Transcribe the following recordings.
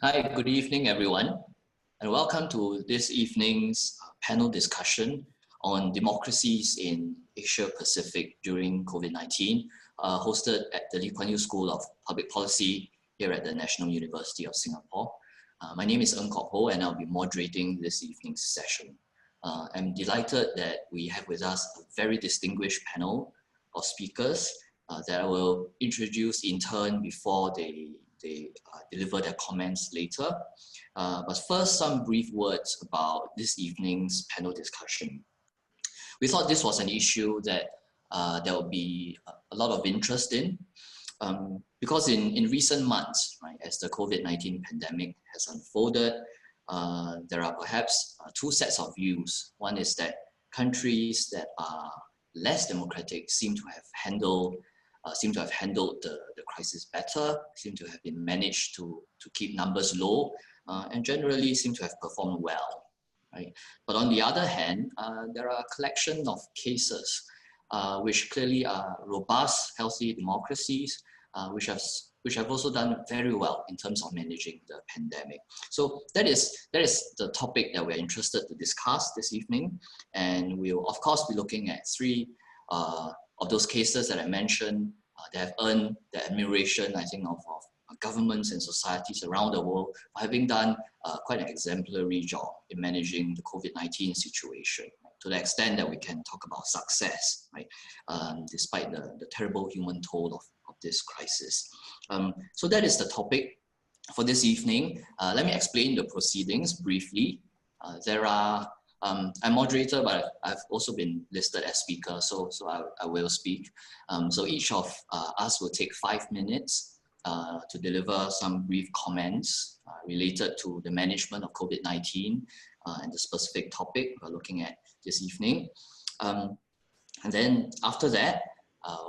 Hi, good evening, everyone, and welcome to this evening's panel discussion on democracies in Asia Pacific during COVID-19, hosted at the Lee Kuan Yew School of Public Policy here at the National University of Singapore. My name is Ng Kok Ho, and I'll be moderating this evening's session. I'm delighted that we have with us a very distinguished panel of speakers that I will introduce in turn before they deliver their comments later. But first, some brief words about this evening's panel discussion. We thought this was an issue that there will be a lot of interest in because in recent months, right, as the COVID-19 pandemic has unfolded, there are perhaps two sets of views. One is that countries that are less democratic seem to have handled the crisis better, seem to have been managed to keep numbers low, and generally seem to have performed well. Right? But on the other hand, there are a collection of cases which clearly are robust, healthy democracies, which have also done very well in terms of managing the pandemic. So that is the topic that we're interested to discuss this evening, and we'll of course be looking at three of those cases that I mentioned that have earned the admiration, I think, of governments and societies around the world for having done quite an exemplary job in managing the COVID-19 situation, right, to the extent that we can talk about success, right, despite the terrible human toll of this crisis. So that is the topic for this evening. Let me explain the proceedings briefly. I'm moderator, but I've also been listed as speaker, so I will speak. So each of us will take 5 minutes to deliver some brief comments related to the management of COVID-19 and the specific topic we're looking at this evening. And then after that,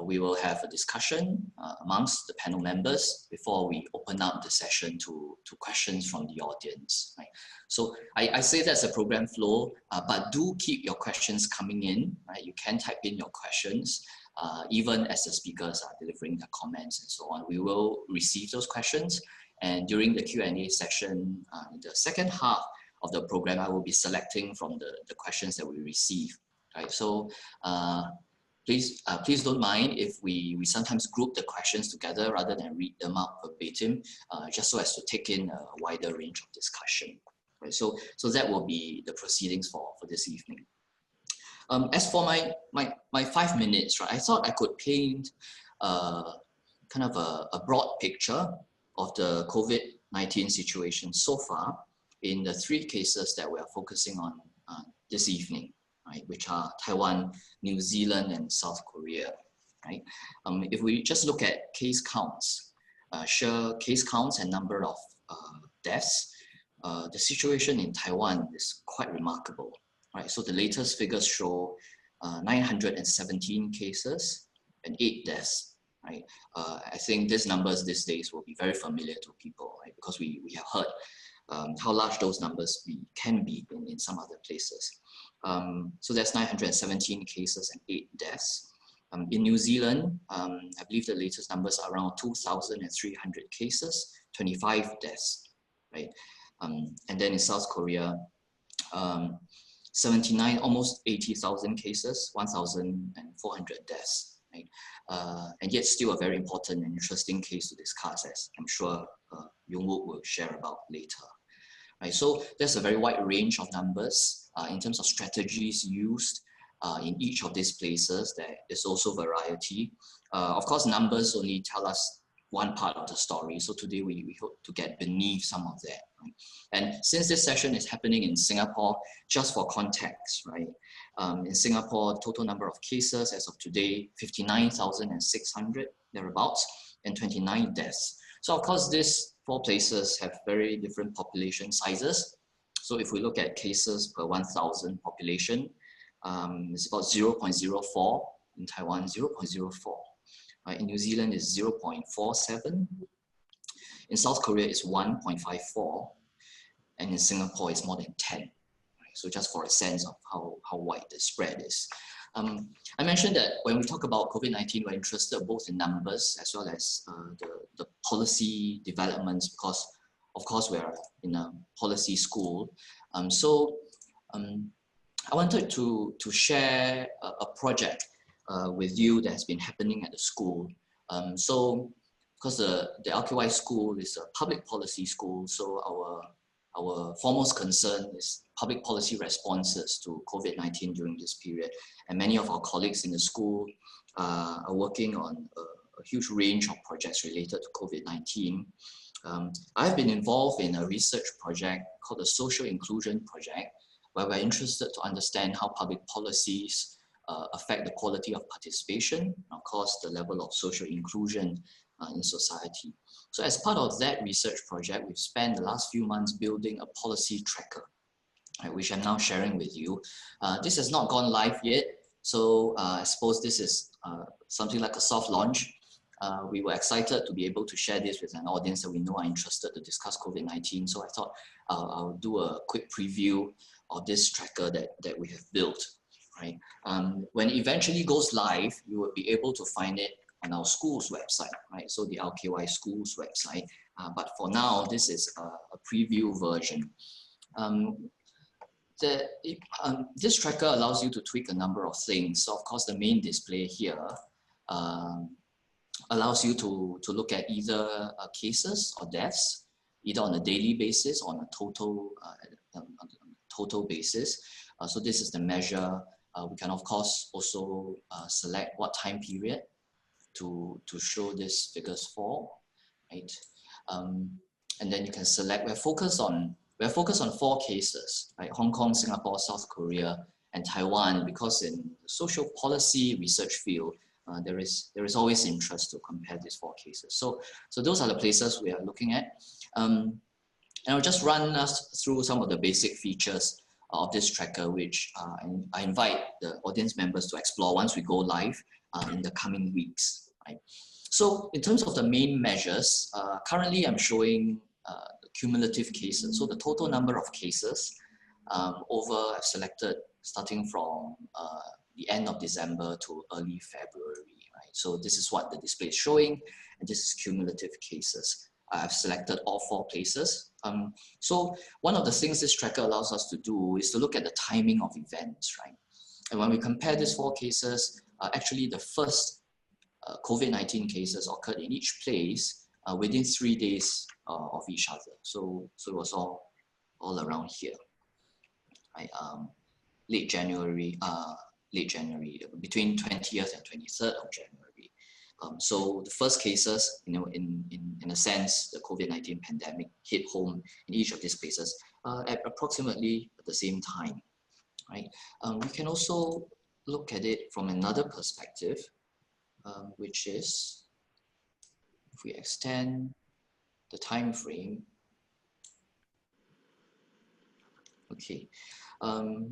we will have a discussion amongst the panel members before we open up the session to questions from the audience. Right? So I say that's a program flow, but do keep your questions coming in. Right? You can type in your questions even as the speakers are delivering their comments and so on. We will receive those questions, and during the Q&A session, the second half of the program, I will be selecting from the questions that we receive. Right? So. Please don't mind if we sometimes group the questions together rather than read them out verbatim, just so as to take in a wider range of discussion. Right? So that will be the proceedings for this evening. As for my 5 minutes, right, I thought I could paint kind of a broad picture of the COVID-19 situation so far in the three cases that we are focusing on this evening. Right, which are Taiwan, New Zealand, and South Korea. Right? If we just look at case counts, sheer case counts and number of deaths, the situation in Taiwan is quite remarkable. Right? So the latest figures show 917 cases and 8 deaths. Right? I think these numbers these days will be very familiar to people, right? Because we have heard how large those numbers can be in some other places. So that's 917 cases and 8 deaths. In New Zealand, I believe the latest numbers are around 2,300 cases, 25 deaths, right? And then in South Korea, 79, almost 80,000 cases, 1,400 deaths, right? And yet still a very important and interesting case to discuss, as I'm sure Yong-Wook will share about later. Right, so there's a very wide range of numbers in terms of strategies used in each of these places. There is also variety. Of course, numbers only tell us one part of the story. So today we hope to get beneath some of that. Right? And since this session is happening in Singapore, just for context, right? In Singapore, total number of cases as of today, 59,600 thereabouts, and 29 deaths. So of course, these 4 places have very different population sizes. So if we look at cases per 1,000 population, it's about 0.04 in Taiwan, 0.04. In New Zealand is 0.47. In South Korea it's 1.54, and in Singapore it's more than 10. Right? So just for a sense of how wide the spread is. I mentioned that when we talk about COVID-19, we're interested both in numbers as well as the policy developments, because of course, we're in a policy school. I wanted to share a project with you that has been happening at the school. Because the LKY school is a public policy school, so our foremost concern is public policy responses to COVID-19 during this period. And many of our colleagues in the school are working on a huge range of projects related to COVID-19. I've been involved in a research project called the Social Inclusion Project, where we're interested to understand how public policies affect the quality of participation, and of course, the level of social inclusion in society. So as part of that research project, we've spent the last few months building a policy tracker, right, which I'm now sharing with you. This has not gone live yet, so I suppose this is something like a soft launch. We were excited to be able to share this with an audience that we know are interested to discuss COVID-19. So I thought I'll do a quick preview of this tracker that we have built. Right? When it eventually goes live, you will be able to find it on our school's website, right? So the LKY school's website. But for now, this is a preview version. This tracker allows you to tweak a number of things. So of course, the main display here allows you to look at either cases or deaths, either on a daily basis or on a total basis. So this is the measure. We can of course also select what time period to show these figures for, right? And then you can select. We're focused on 4 cases, right? Hong Kong, Singapore, South Korea, and Taiwan, because in the social policy research field, there is always interest to compare these 4 cases. So those are the places we are looking at. And I'll just run us through some of the basic features of this tracker, which I invite the audience members to explore once we go live in the coming weeks. Right? So in terms of the main measures, currently I'm showing the cumulative cases. So the total number of cases I've selected starting from the end of December to early February. Right? So this is what the display is showing, and this is cumulative cases. I've selected all 4 places. So one of the things this tracker allows us to do is to look at the timing of events, right? And when we compare these 4 cases, actually the first COVID-19 cases occurred in each place within 3 days of each other. So it was all around here, right? Late January, between 20th and 23rd of January. So the first cases, in a sense, the COVID-19 pandemic hit home in each of these places at approximately the same time, right? We can also look at it from another perspective, which is if we extend the time frame. Okay,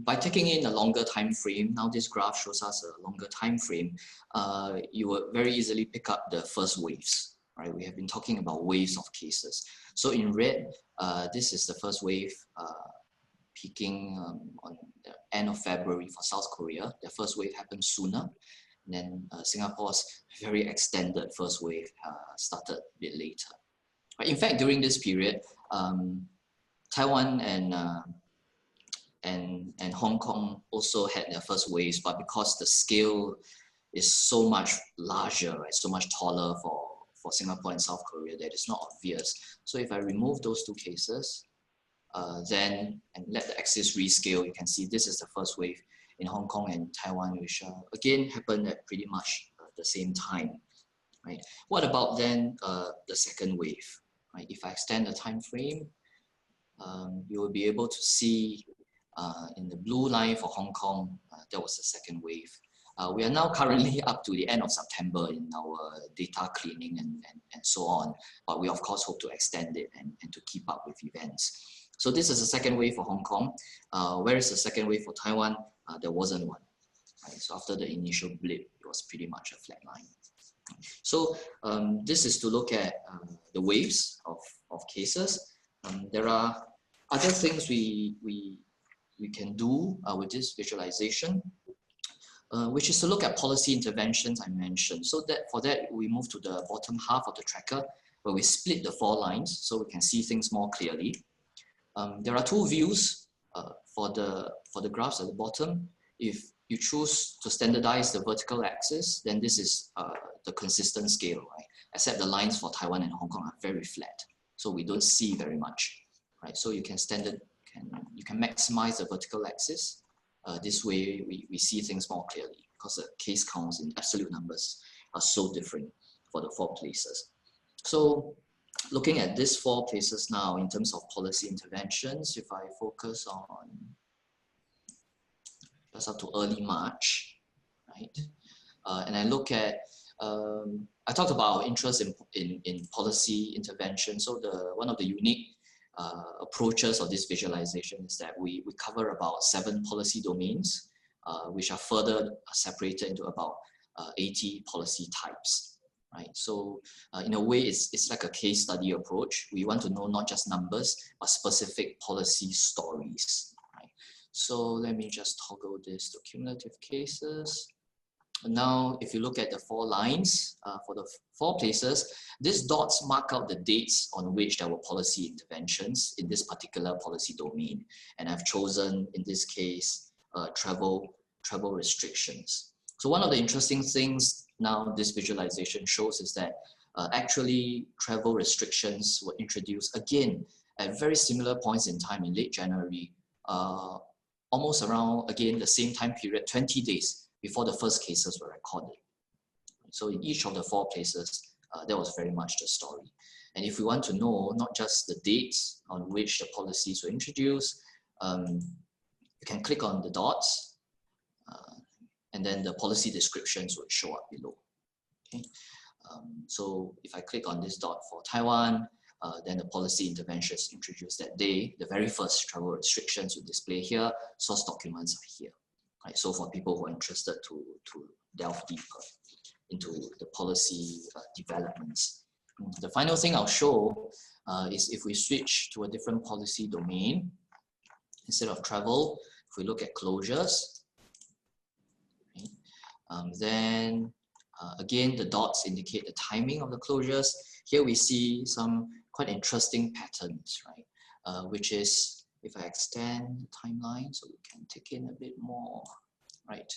by taking in a longer time frame, now this graph shows us a longer time frame, you will very easily pick up the first waves, right? We have been talking about waves of cases. So in red, this is the first wave peaking on the end of February for South Korea. The first wave happened sooner. And then Singapore's very extended first wave started a bit later. But in fact, during this period, Taiwan and Hong Kong also had their first waves, but because the scale is so much larger, right, so much taller for Singapore and South Korea, that it's not obvious. So if I remove those 2 cases, then and let the axis rescale, you can see this is the first wave in Hong Kong and Taiwan, which again happened at pretty much the same time. Right? What about then the second wave? Right? If I extend the time frame, you will be able to see in the blue line for Hong Kong, that was the second wave. We are now currently up to the end of September in our data cleaning and so on, but we of course hope to extend it and to keep up with events. So this is the second wave for Hong Kong. Where is the second wave for Taiwan? There wasn't one. Right? So after the initial blip, it was pretty much a flat line. So this is to look at the waves of cases. There are other things we can do with this visualization, which is to look at policy interventions I mentioned. So that for that, we move to the bottom half of the tracker, where we split the 4 lines so we can see things more clearly. There are 2 views for the graphs at the bottom. If you choose to standardize the vertical axis, then this is the consistent scale, right? Except the lines for Taiwan and Hong Kong are very flat, so we don't see very much, right? So you can maximize the vertical axis. This way we see things more clearly because the case counts in absolute numbers are so different for the 4 places. So looking at these 4 places now in terms of policy interventions, if I focus on just up to early March, right? And I look at, I talked about our interest in policy intervention. So one of the unique approaches of this visualization is that we cover about 7 policy domains, which are further separated into about 80 policy types, right? So in a way, it's like a case study approach. We want to know not just numbers, but specific policy stories, right? So let me just toggle this to cumulative cases. Now, if you look at the 4 lines for the 4 places, these dots mark out the dates on which there were policy interventions in this particular policy domain. And I've chosen, in this case, travel restrictions. So one of the interesting things now this visualization shows is that actually travel restrictions were introduced again at very similar points in time in late January, almost around, again, the same time period, 20 days before the first cases were recorded. So in each of the 4 places, that was very much the story. And if we want to know not just the dates on which the policies were introduced, you can click on the dots, and then the policy descriptions would show up below. Okay? So if I click on this dot for Taiwan, then the policy interventions introduced that day. The very first travel restrictions would display here. Source documents are here. Right? So for people who are interested to delve deeper into the policy developments. The final thing I'll show is if we switch to a different policy domain, instead of travel, if we look at closures, right? Then again, the dots indicate the timing of the closures. Here we see some quite interesting patterns, right? Which is, if I extend the timeline so we can take in a bit more, right?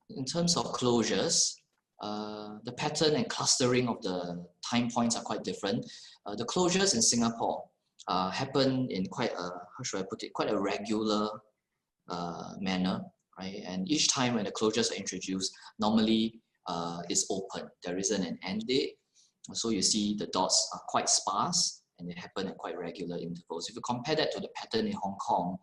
In terms of closures, the pattern and clustering of the time points are quite different. The closures in Singapore happen in quite a, how should I put it, quite a regular manner, right? And each time when the closures are introduced, normally it's open. There isn't an end date. So you see the dots are quite sparse and they happen at quite regular intervals. If you compare that to the pattern in Hong Kong,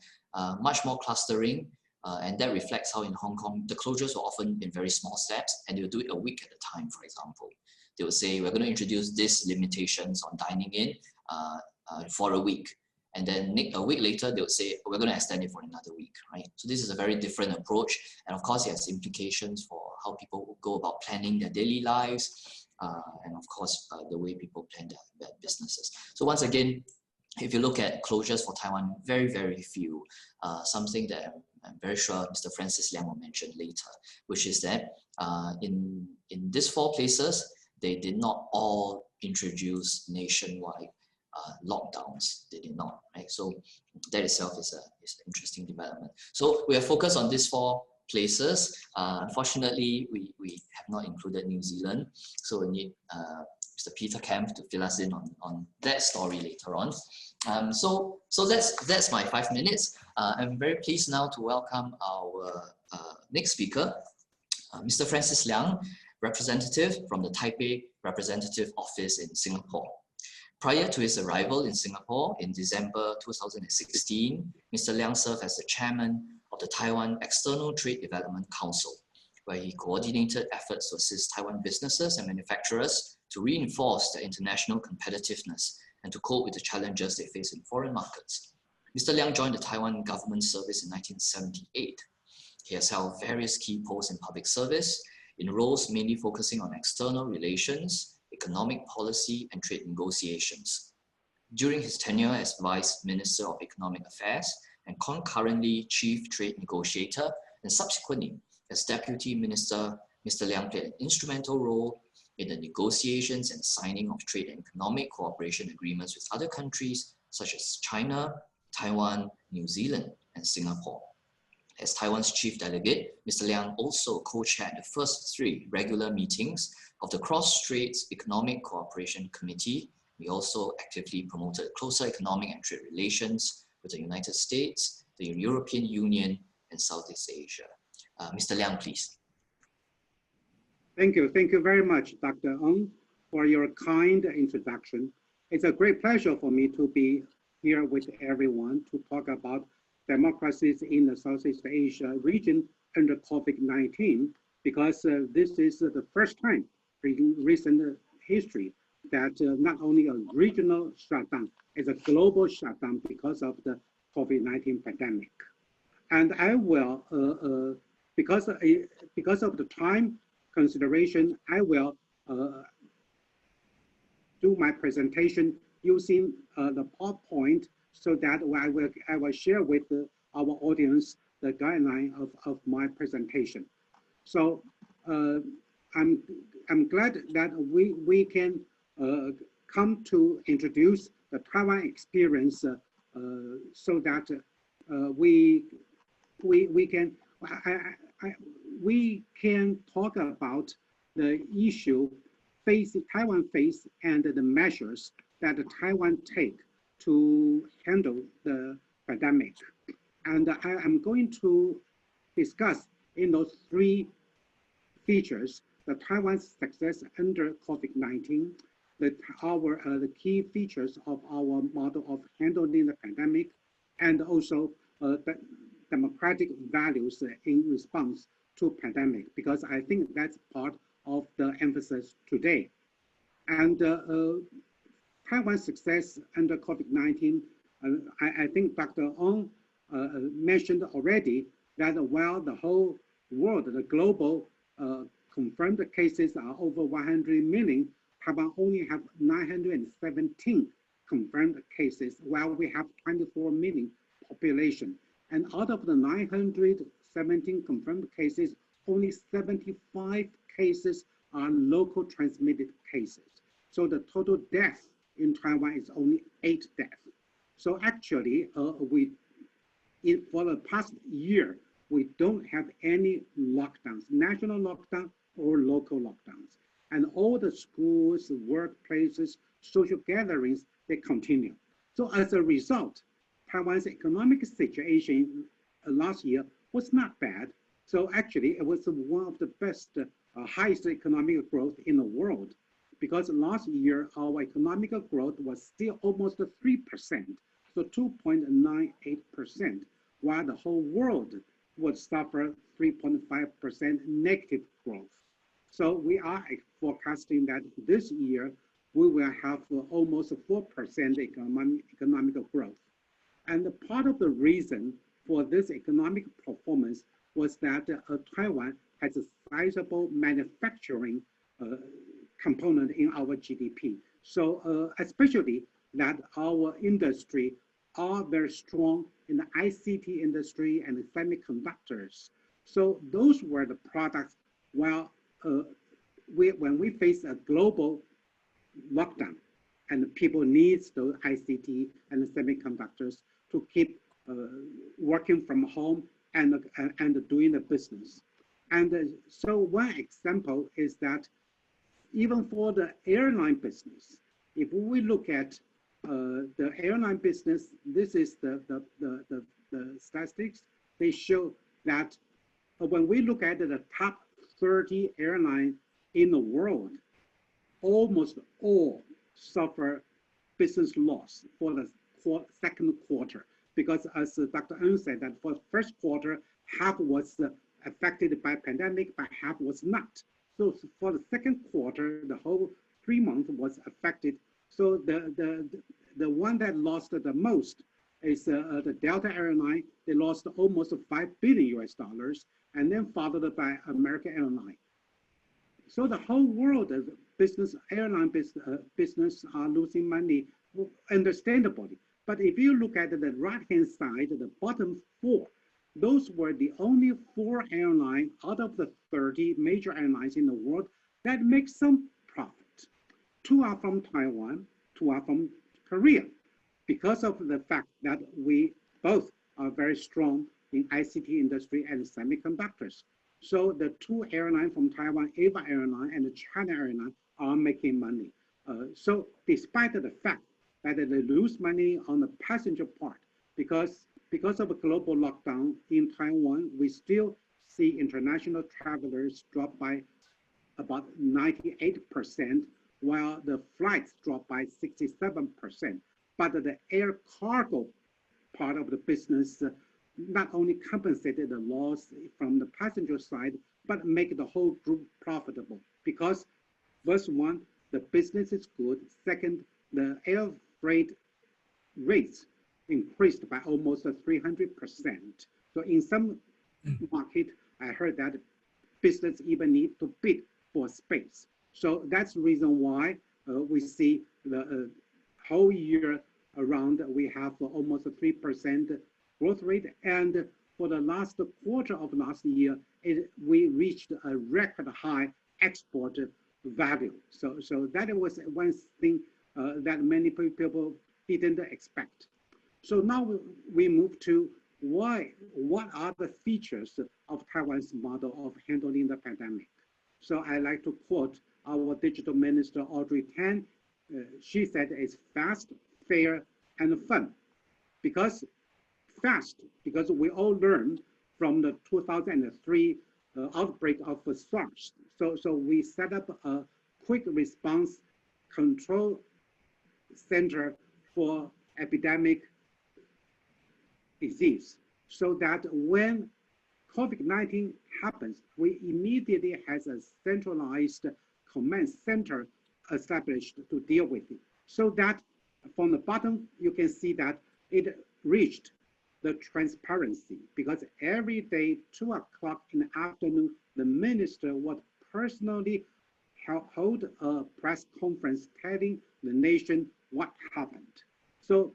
much more clustering, and that reflects how in Hong Kong, the closures were often in very small steps, and they'll do it a week at a time, for example. They will say, we're going to introduce these limitations on dining in for a week. And then a week later, they would say, we're going to extend it for another week, right? So this is a very different approach. And of course, it has implications for how people go about planning their daily lives, and of course, the way people plan their businesses. So once again, if you look at closures for Taiwan, very, very few. Something that I'm very sure Mr. Francis Liang will mention later, which is that in these 4 places, they did not all introduce nationwide lockdowns. They did not, right? So that itself is an interesting development. So we are focused on these 4 places. Unfortunately, we have not included New Zealand. So we need Mr. Peter Kemp to fill us in on that story later on. So that's my 5 minutes. I'm very pleased now to welcome our next speaker, Mr. Francis Liang, representative from the Taipei Representative Office in Singapore. Prior to his arrival in Singapore in December 2016, Mr. Liang served as the chairman of the Taiwan External Trade Development Council, where he coordinated efforts to assist Taiwan businesses and manufacturers to reinforce their international competitiveness and to cope with the challenges they face in foreign markets. Mr. Liang joined the Taiwan government service in 1978. He has held various key posts in public service, in roles mainly focusing on external relations, economic policy, and trade negotiations. During his tenure as Vice Minister of Economic Affairs and concurrently Chief Trade Negotiator, and subsequently as Deputy Minister, Mr. Liang played an instrumental role in the negotiations and signing of trade and economic cooperation agreements with other countries such as China, Taiwan, New Zealand, and Singapore. As Taiwan's chief delegate, Mr. Liang also co-chaired the first 3 regular meetings of the Cross-Straits Economic Cooperation Committee. We also actively promoted closer economic and trade relations with the United States, the European Union, and Southeast Asia. Mr. Liang, please. Thank you. Thank you very much, Dr. Ng, for your kind introduction. It's a great pleasure for me to be here with everyone to talk about democracies in the Southeast Asia region under COVID-19, because this is the first time in recent history that not only a regional shutdown, it's a global shutdown because of the COVID-19 pandemic. And I will, because of the time consideration, I will do my presentation using the PowerPoint, so that I will share with our audience the guideline of my presentation. So I'm glad that we can come to introduce the Taiwan experience, so that we can talk about the issue Taiwan face and the measures that Taiwan take to handle the pandemic. And I'm going to discuss in those 3 features, the Taiwan's success under COVID-19, the key features of our model of handling the pandemic, and also the democratic values in response to pandemic, because I think that's part of the emphasis today. And Taiwan's success under COVID-19, I think Dr. Ng mentioned already that while the whole world, the global confirmed cases are over 100 million, Taiwan only have 917 confirmed cases, while we have 24 million population. And out of the 917 confirmed cases, only 75 cases are local transmitted cases. So the total death in Taiwan is only 8 deaths. So actually, for the past year, we don't have any lockdowns, national lockdown or local lockdowns. And all the schools, workplaces, social gatherings, they continue. So as a result, Taiwan's economic situation last year was not bad. So actually, it was one of the best, highest economic growth in the world, because last year, our economic growth was still almost 3%, so 2.98%, while the whole world would suffer 3.5% negative growth. So we are forecasting that this year, we will have almost 4% economic growth. And part of the reason for this economic performance was that Taiwan has a sizable manufacturing component in our GDP. So especially that our industry are very strong in the ICT industry and the semiconductors. So those were the products while when we face a global lockdown and people need those ICT and the semiconductors to keep working from home and doing the business. And so one example is that even for the airline business, if we look at the airline business, this is the statistics. They show that when we look at the top 30 airlines in the world, almost all suffer business loss for the second quarter. Because as Dr. Ng said, that for the first quarter, half was affected by pandemic, but half was not. So for the second quarter, the whole 3 months was affected. So the one that lost the most is the Delta airline. They lost almost $5 billion, and then followed by American Airlines. So the whole world of airline business are losing money, understandably. But if you look at the right-hand side, the bottom 4, those were the only 4 airlines out of the 30 major airlines in the world that make some Two are from Taiwan, two are from Korea, because of the fact that we both are very strong in ICT industry and semiconductors. So the two airlines from Taiwan, Ava Airline and China Airline, are making money. So despite the fact that they lose money on the passenger part, because of a global lockdown in Taiwan, we still see international travelers drop by about 98%, while the flights drop by 67%. But the air cargo part of the business not only compensated the loss from the passenger side, but make the whole group profitable. Because first one, the business is good. Second, the air freight rates increased by almost 300%. So in some market, I heard that business even need to bid for space. So that's the reason why we see the whole year around, we have almost a 3% growth rate. And for the last quarter of last year, we reached a record high export value. So that was one thing that many people didn't expect. So now we move to what are the features of Taiwan's model of handling the pandemic. So I like to quote our digital minister, Audrey Tan. She said it's fast, fair, and fun. Because fast, because we all learned from the 2003 outbreak of SARS. So we set up a quick response control center for epidemic disease, so that when COVID-19 happens, we immediately has a centralized command center established to deal with it. So that from the bottom, you can see that it reached the transparency, because every day, 2 o'clock in the afternoon, the minister would personally hold a press conference telling the nation what happened. So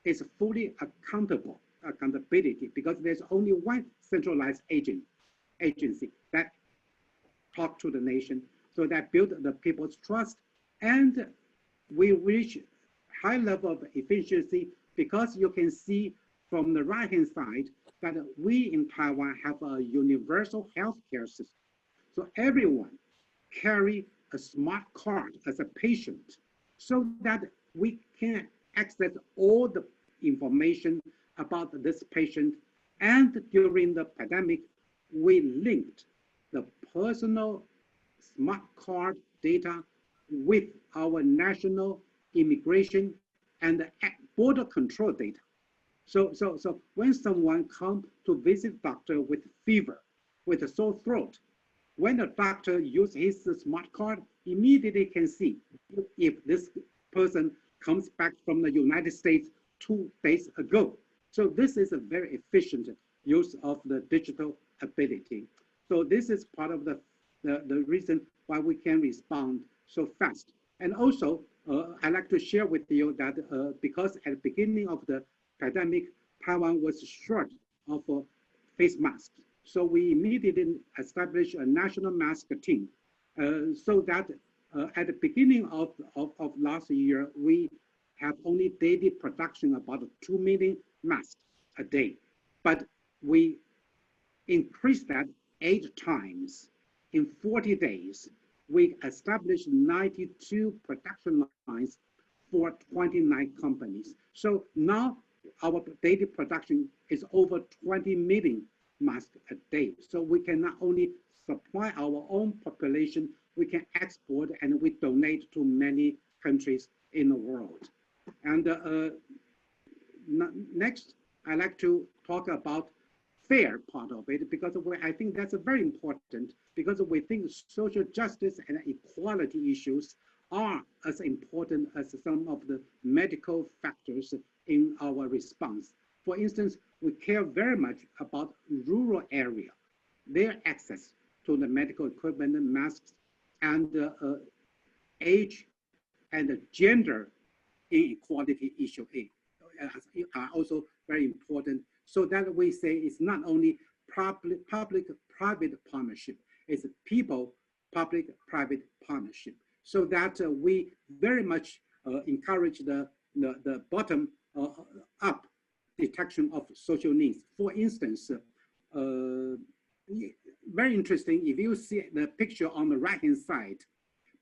it's fully accountability, because there's only one centralized agency that talk to the nation. So that built the people's trust, and we reach high level of efficiency, because you can see from the right-hand side that we in Taiwan have a universal healthcare system. So everyone carry a smart card as a patient, so that we can access all the information about this patient. And during the pandemic, we linked the personal smart card data with our national immigration and border control data. So when someone comes to visit doctor with fever, with a sore throat, when the doctor uses his smart card, immediately can see if this person comes back from the United States 2 days ago. So this is a very efficient use of the digital ability. So this is part of the reason why we can respond so fast. And also, I'd like to share with you that because at the beginning of the pandemic, Taiwan was short of face masks. So we immediately established a national mask team, so that at the beginning of last year, we have only daily production about 2 million masks a day. But we increased that 8 times. In 40 days, we established 92 production lines for 29 companies. So now our daily production is over 20 million masks a day. So we can not only supply our own population, we can export and we donate to many countries in the world. And next, I'd like to talk about fair part of it, because I think that's very important, because we think social justice and equality issues are as important as some of the medical factors in our response. For instance, we care very much about rural area, their access to the medical equipment, masks, and age and gender inequality issue are also very important. So that we say it's not only public-private partnership, it's people-public-private partnership. so that we very much encourage the bottom up detection of social needs. For instance, very interesting, if you see the picture on the right-hand side,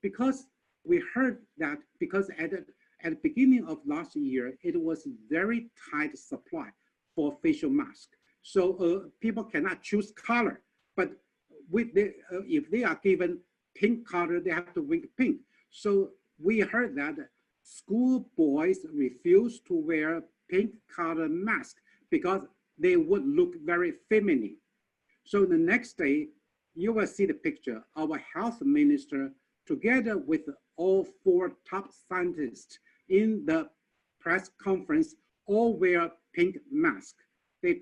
because we heard that because at the beginning of last year, it was very tight supply for facial mask. So people cannot choose color, but if they are given pink color, they have to wear pink. So we heard that school boys refuse to wear pink color mask because they would look very feminine. So the next day, you will see the picture. Our health minister, together with all 4 top scientists in the press conference, all wear pink mask. They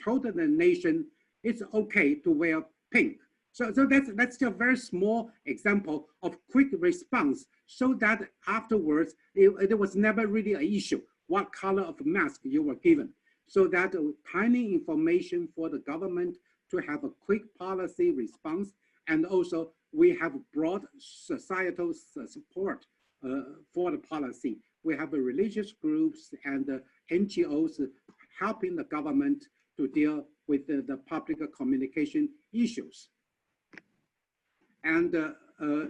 told the nation it's okay to wear pink. So that's a very small example of quick response, so that afterwards it was never really an issue what color of mask you were given. So that tiny information for the government to have a quick policy response, and also we have broad societal support for the policy. We have religious groups and NGOs helping the government to deal with the public communication issues. And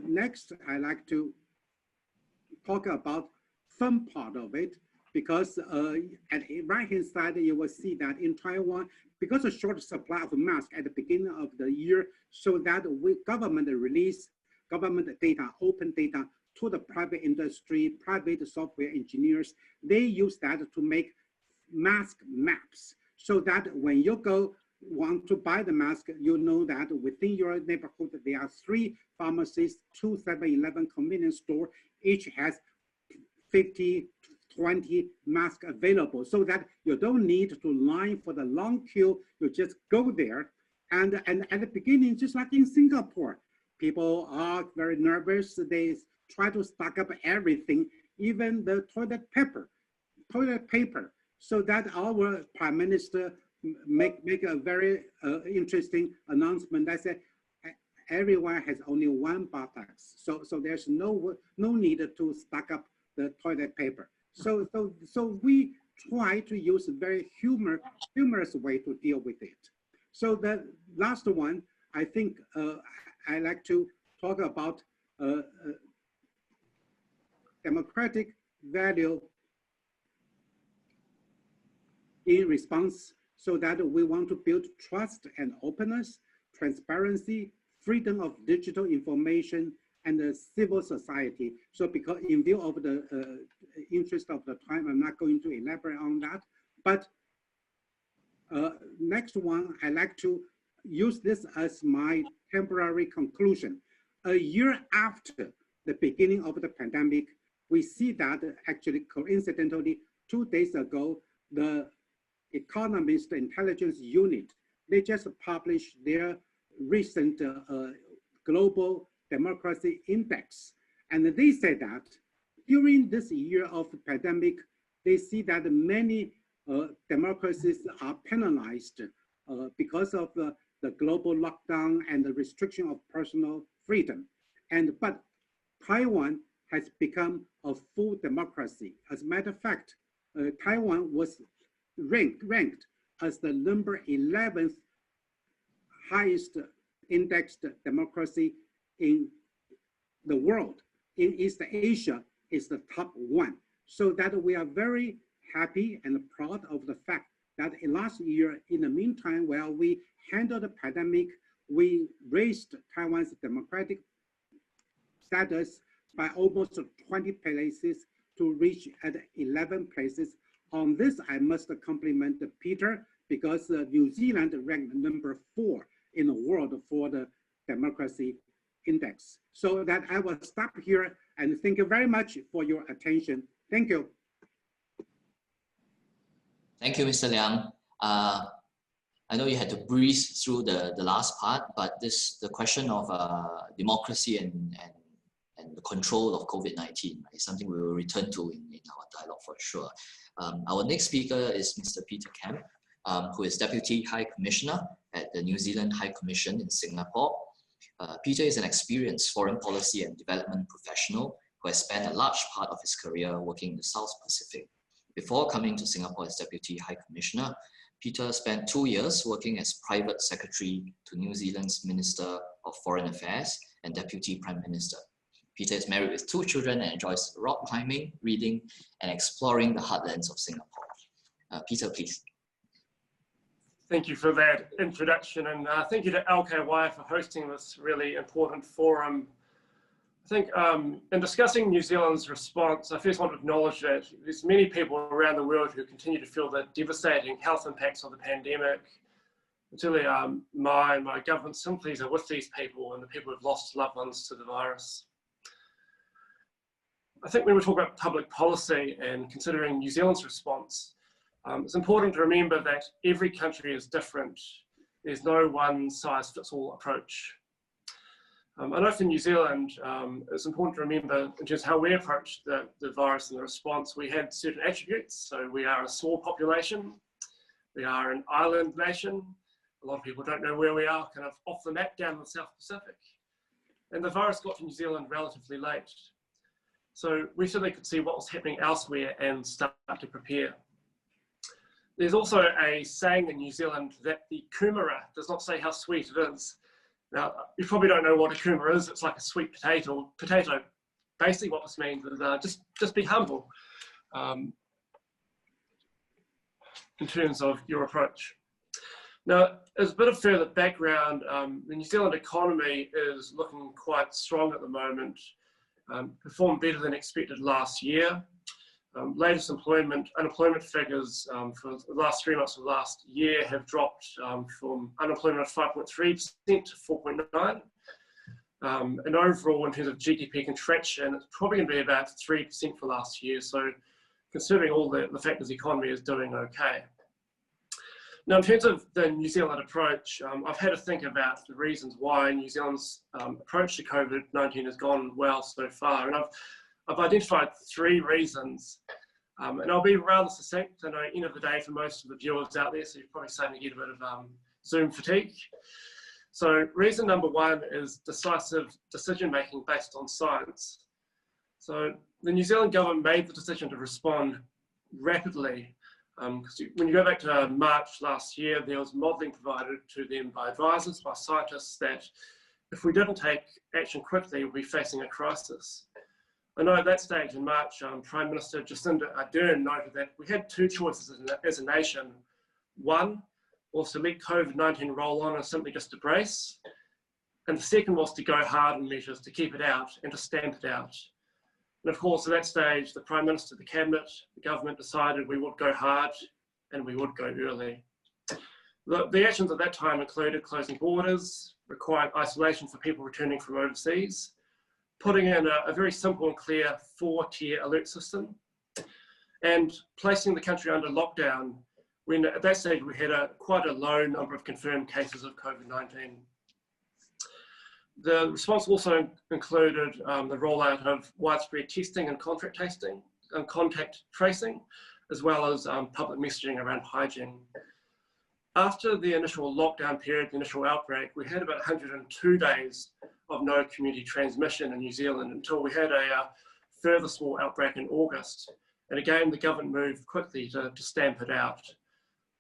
next, I like to talk about fun part of it, because at the right-hand side, you will see that in Taiwan, because of short supply of masks at the beginning of the year, so that government release government data, open data to the private industry, private software engineers. They use that to make mask maps, so that when you want to buy the mask, you know that within your neighborhood, there are 3 pharmacies, 2 7-Eleven convenience store, each has 50, 20 masks available, so that you don't need to line for the long queue. You just go there. And at the beginning, just like in Singapore, people are very nervous. They try to stock up everything, even the toilet paper, so that our prime minister make a very interesting announcement that said everyone has only 1 Botox, so there's no need to stock up the toilet paper. So we try to use a very humorous way to deal with it. So the last one, I think I like to talk about democratic value in response, so that we want to build trust and openness, transparency, freedom of digital information, and the civil society. So because in view of the interest of the time, I'm not going to elaborate on that. But next one, I like to use this as my temporary conclusion. A year after the beginning of the pandemic, we see that actually coincidentally, 2 days ago, the Economist Intelligence Unit, they just published their recent global democracy index. And they say that during this year of pandemic, they see that many democracies are penalized because of the global lockdown and the restriction of personal freedom. But Taiwan has become a full democracy. As a matter of fact, Taiwan was ranked as the number 11th highest indexed democracy in the world. In East Asia, is the top 1. So that we are very happy and proud of the fact that last year, in the meantime, while we handled the pandemic, we raised Taiwan's democratic status by almost 20 places to reach at 11 places. On this, I must compliment Peter, because New Zealand ranked number 4 in the world for the democracy index. So that I will stop here, and thank you very much for your attention. Thank you. Thank you, Mr. Liang. I know you had to breeze through the last part, but the question of democracy and the control of COVID-19 is something we will return to in our dialogue for sure. Our next speaker is Mr. Peter Kemp, who is Deputy High Commissioner at the New Zealand High Commission in Singapore. Peter is an experienced foreign policy and development professional who has spent a large part of his career working in the South Pacific. Before coming to Singapore as Deputy High Commissioner, Peter spent 2 years working as Private Secretary to New Zealand's Minister of Foreign Affairs and Deputy Prime Minister. Peter is married with 2 children and enjoys rock climbing, reading, and exploring the heartlands of Singapore. Peter, please. Thank you for that introduction, and thank you to LKY for hosting this really important forum. I think in discussing New Zealand's response, I first want to acknowledge that there's many people around the world who continue to feel the devastating health impacts of the pandemic. Particularly my government sympathies are with these people and the people who've lost loved ones to the virus. I think when we talk about public policy and considering New Zealand's response, it's important to remember that every country is different. There's no one-size-fits-all approach. I know for New Zealand, it's important to remember in terms of how we approached the virus and the response, we had certain attributes. So we are a small population, we are an island nation. A lot of people don't know where we are, kind of off the map down in the South Pacific. And the virus got to New Zealand relatively late. So we certainly could see what was happening elsewhere and start to prepare. There's also a saying in New Zealand that the kumara does not say how sweet it is. Now, you probably don't know what a kumara is. It's like a sweet potato. Basically what this means is just be humble in terms of your approach. Now, as a bit of further background, the New Zealand economy is looking quite strong at the moment, performed better than expected last year. Latest unemployment figures for the last 3 months of last year have dropped from unemployment of 5.3% to 4.9%. And overall, in terms of GDP contraction, it's probably going to be about 3% for last year. So considering all the factors, the economy is doing okay. Now, in terms of the New Zealand approach, I've had to think about the reasons why New Zealand's approach to COVID-19 has gone well so far. And I've identified 3 reasons, and I'll be rather succinct. I know at the end of the day for most of the viewers out there, so you're probably starting to get a bit of Zoom fatigue. So reason number 1 is decisive decision-making based on science. So the New Zealand government made the decision to respond rapidly. Because when you go back to March last year, there was modelling provided to them by advisors, by scientists, that if we didn't take action quickly, we'd be facing a crisis. I know at that stage in March, Prime Minister Jacinda Ardern noted that we had 2 choices as a nation. One was to let COVID-19 roll on and simply just to brace. And the second was to go hard on measures to keep it out and to stamp it out. And of course, at that stage, the Prime Minister, the Cabinet, the government decided we would go hard and we would go early. The actions at that time included closing borders, requiring isolation for people returning from overseas, putting in a very simple and clear 4-tier alert system, and placing the country under lockdown when at that stage we had quite a low number of confirmed cases of COVID-19. The response also included the rollout of widespread testing and contact tracing, as well as public messaging around hygiene. After the initial lockdown period, the initial outbreak, we had about 102 days of no community transmission in New Zealand until we had a further small outbreak in August. And again, the government moved quickly to stamp it out.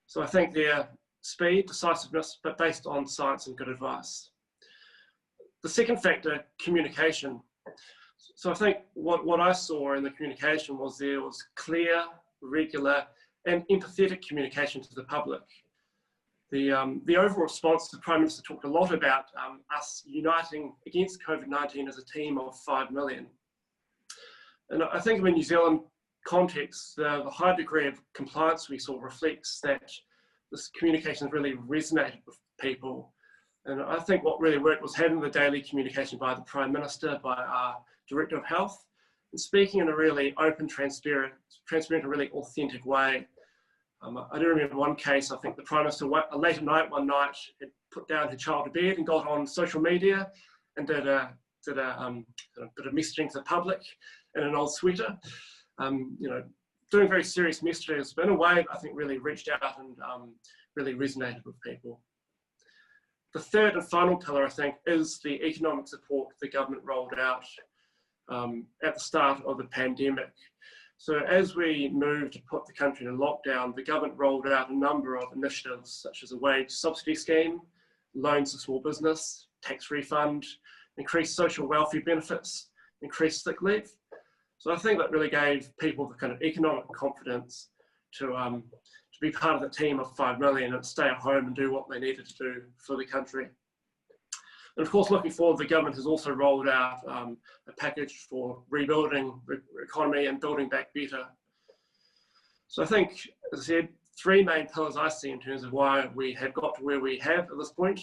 So I think their speed, decisiveness, but based on science and good advice. The second factor, communication. So I think what I saw in the communication was there was clear, regular, and empathetic communication to the public. The overall response, the Prime Minister talked a lot about us uniting against COVID-19 as a team of 5 million. And I think in the New Zealand context, the high degree of compliance we saw reflects that this communication really resonated with people. And I think what really worked was having the daily communication by the Prime Minister, by our Director of Health, and speaking in a really open, transparent, and really authentic way. I do remember one case, I think the Prime Minister, late at night, one night, had put down her child to bed and got on social media and did a bit of messaging to the public in an old sweater. Doing very serious messages, but in a way I think really reached out and really resonated with people. the third and final pillar, I think, is the economic support the government rolled out at the start of the pandemic. So as we moved to put the country in lockdown, the government rolled out a number of initiatives such as a wage subsidy scheme, loans to small business, tax refund, increased social welfare benefits, increased sick leave. So I think that really gave people the kind of economic confidence to be part of the team of 5 million and stay at home and do what they needed to do for the country. And of course, looking forward, the government has also rolled out a package for rebuilding the economy and building back better. So I think, as I said, 3 main pillars I see in terms of why we have got to where we have at this point.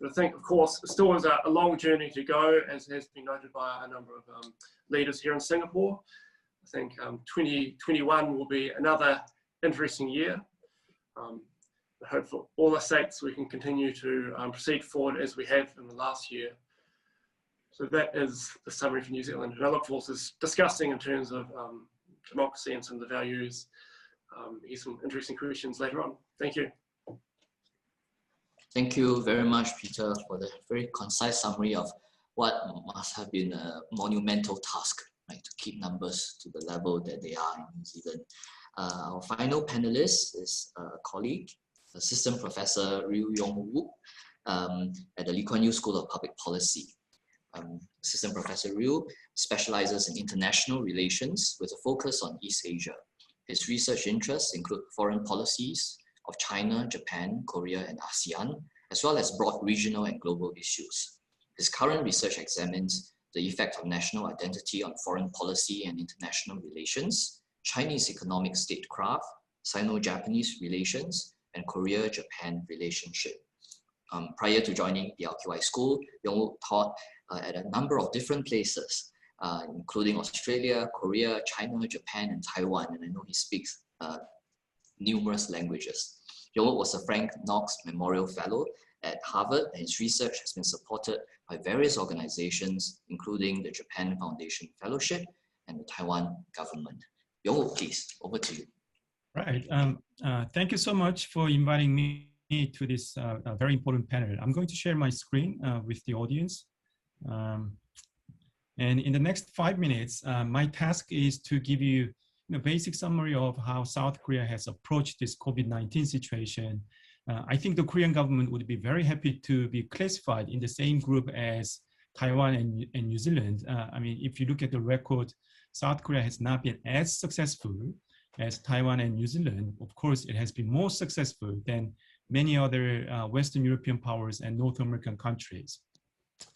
But I think, of course, it still is a long journey to go, as has been noted by a number of leaders here in Singapore. I think 2021 will be another interesting year. I hope for all our sakes we can continue to proceed forward as we have in the last year. So that is the summary for New Zealand. And I look forward to discussing in terms of democracy and some of the values. Here's some interesting questions later on. Thank you. Thank you very much, Peter, for the very concise summary of what must have been a monumental task, right, to keep numbers to the level that they are in New Zealand. Our final panelist is a colleague, Assistant Professor Ryu Yong-Woo at the Lee Kuan Yew School of Public Policy. Assistant Professor Ryu specializes in international relations with a focus on East Asia. His research interests include foreign policies of China, Japan, Korea, and ASEAN, as well as broad regional and global issues. His current research examines the effect of national identity on foreign policy and international relations, Chinese economic statecraft, Sino-Japanese relations, and Korea-Japan relationship. Prior to joining the LQI school, Yong-Woo taught at a number of different places, including Australia, Korea, China, Japan, and Taiwan, and I know he speaks numerous languages. Yong-Woo was a Frank Knox Memorial Fellow at Harvard, and his research has been supported by various organizations, including the Japan Foundation Fellowship and the Taiwan government. Yong-Woo, please, over to you. Right. Thank you so much for inviting me to this very important panel. I'm going to share my screen with the audience. And in the next 5 minutes, my task is to give you a basic summary of how South Korea has approached this COVID-19 situation. I think the Korean government would be very happy to be classified in the same group as Taiwan and New Zealand. I mean, if you look at the record, South Korea has not been as successful as Taiwan and New Zealand. Of course, it has been more successful than many other Western European powers and North American countries.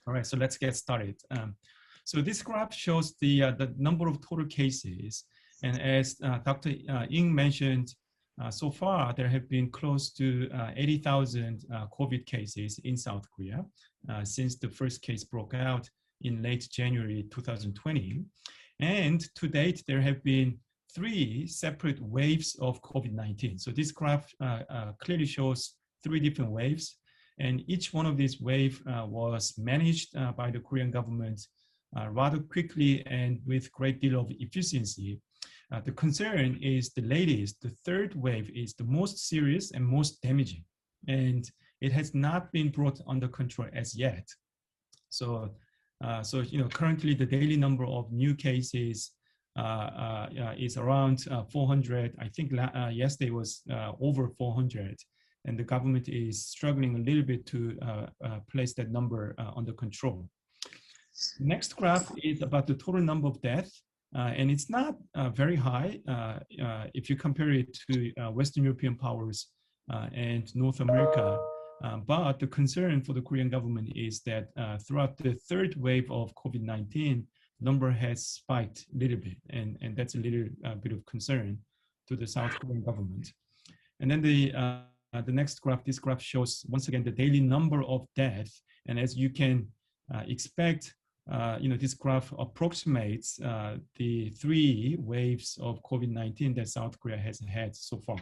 All right, so let's get started. So this graph shows the number of total cases. And as Dr. Ying mentioned, so far there have been close to 80,000 COVID cases in South Korea since the first case broke out in late January 2020. And to date, there have been 3 separate waves of COVID-19. So this graph clearly shows 3 different waves, and each one of these waves was managed by the Korean government rather quickly and with great deal of efficiency. The concern is the latest, the 3rd wave is the most serious and most damaging, and it has not been brought under control as yet. So, currently the daily number of new cases is around 400. I think yesterday was over 400, and the government is struggling a little bit to place that number under control. Next graph is about the total number of deaths, and it's not very high if you compare it to Western European powers and North America. But the concern for the Korean government is that throughout the 3rd wave of COVID-19, number has spiked a little bit, and that's a little bit of concern to the South Korean government. And then the next graph, this graph shows once again the daily number of deaths, and as you can expect, this graph approximates the 3 waves of COVID-19 that South Korea has had so far.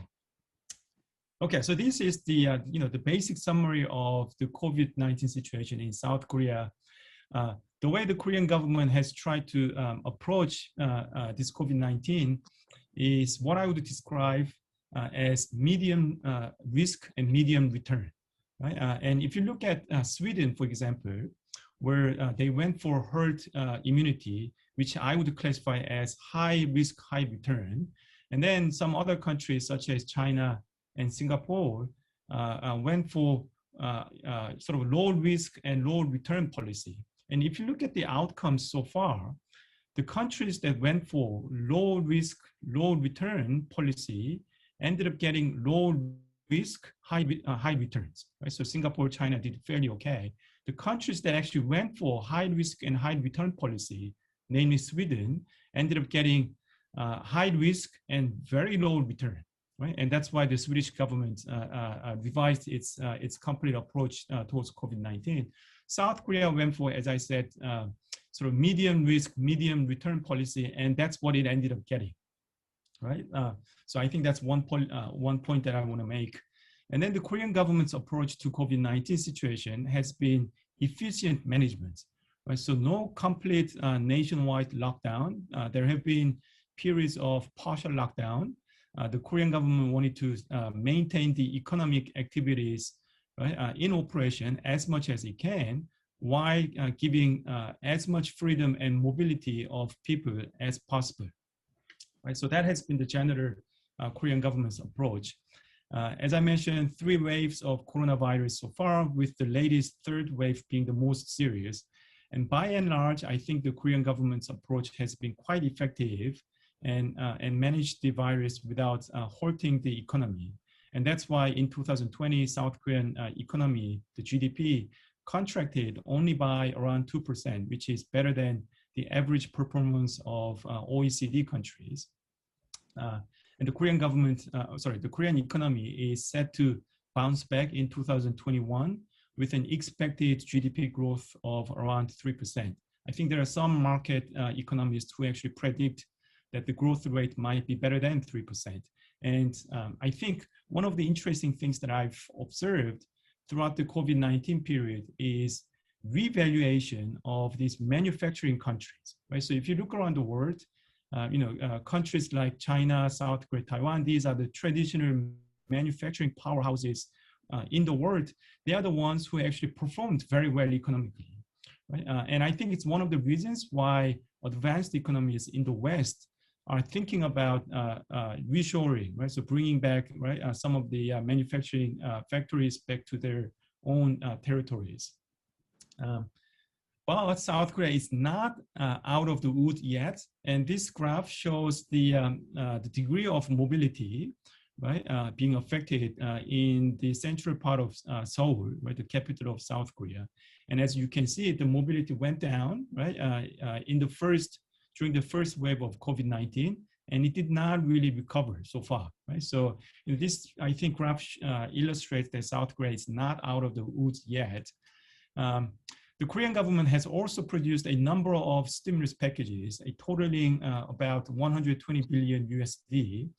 Okay, so this is the the basic summary of the COVID-19 situation in South Korea. The way the Korean government has tried to approach this COVID-19 is what I would describe as medium risk and medium return. right? And if you look at Sweden, for example, where they went for herd immunity, which I would classify as high risk, high return. And then some other countries such as China and Singapore went for sort of low risk and low return policy. And if you look at the outcomes so far, the countries that went for low risk, low return policy ended up getting low risk, high returns. Right? So Singapore, China did fairly okay. The countries that actually went for high risk and high return policy, namely Sweden, ended up getting high risk and very low return. Right? And that's why the Swedish government revised its complete approach towards COVID-19. South Korea went for, as I said, sort of medium risk, medium return policy, and that's what it ended up getting. Right? So I think that's one point that I want to make. And then the Korean government's approach to COVID-19 situation has been efficient management. Right? So no complete nationwide lockdown. There have been periods of partial lockdown. The Korean government wanted to maintain the economic activities, right, in operation as much as it can, while giving as much freedom and mobility of people as possible. Right? So that has been the general Korean government's approach. As I mentioned, 3 waves of coronavirus so far, with the latest 3rd wave being the most serious. And by and large, I think the Korean government's approach has been quite effective and managed the virus without halting the economy. And that's why in 2020, South Korean economy, the GDP, contracted only by around 2%, which is better than the average performance of OECD countries. And the Korean government, the Korean economy is set to bounce back in 2021 with an expected GDP growth of around 3%. I think there are some market economists who actually predict that the growth rate might be better than 3%. And I think one of the interesting things that I've observed throughout the COVID-19 period is revaluation of these manufacturing countries, right? So if you look around the world, countries like China, South Korea, Taiwan, these are the traditional manufacturing powerhouses in the world. They are the ones who actually performed very well economically, right? And I think it's one of the reasons why advanced economies in the West are thinking about reshoring, right? So bringing back, right, some of the manufacturing factories back to their own territories. But South Korea is not out of the woods yet, and this graph shows the degree of mobility, right, being affected in the central part of Seoul, right, the capital of South Korea. And as you can see, the mobility went down, right, during the first wave of COVID-19, and it did not really recover so far, right? So this, I think, graph illustrates that South Korea is not out of the woods yet. The Korean government has also produced a number of stimulus packages, totaling about 120 billion USD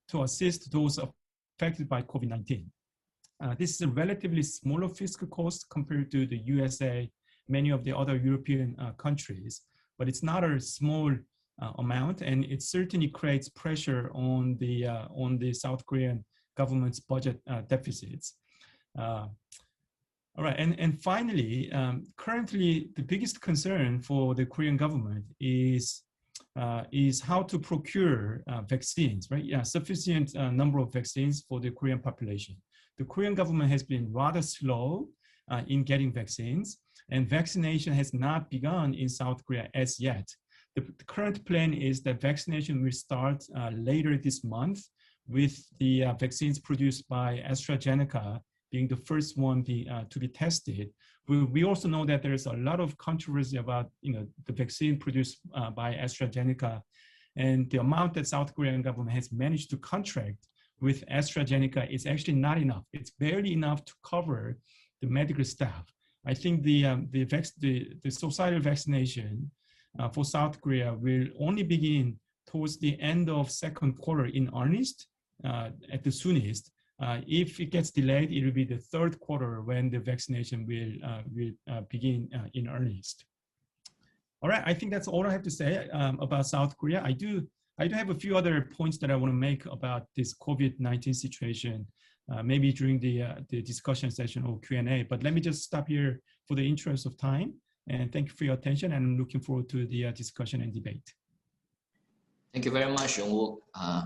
to assist those affected by COVID-19. This is a relatively smaller fiscal cost compared to the USA, many of the other European countries, but it's not a small amount, and it certainly creates pressure on the South Korean government's budget deficits. All right, and finally, currently the biggest concern for the Korean government is how to procure vaccines, right? Yeah, sufficient number of vaccines for the Korean population. The Korean government has been rather slow in getting vaccines, and vaccination has not begun in South Korea as yet. The current plan is that vaccination will start later this month, with the vaccines produced by AstraZeneca being the first one to be tested. We also know that there's a lot of controversy about the vaccine produced by AstraZeneca, and the amount that South Korean government has managed to contract with AstraZeneca is actually not enough. It's barely enough to cover the medical staff. I think the societal vaccination for South Korea will only begin towards the end of second quarter in earnest, at the soonest. If it gets delayed, it will be the third quarter when the vaccination will begin in earnest. All right, I think that's all I have to say about South Korea. I do have a few other points that I want to make about this COVID-19 situation, maybe during the discussion session or Q&A. But let me just stop here for the interest of time. And thank you for your attention. And I'm looking forward to the discussion and debate. Thank you very much, Yong-Wook,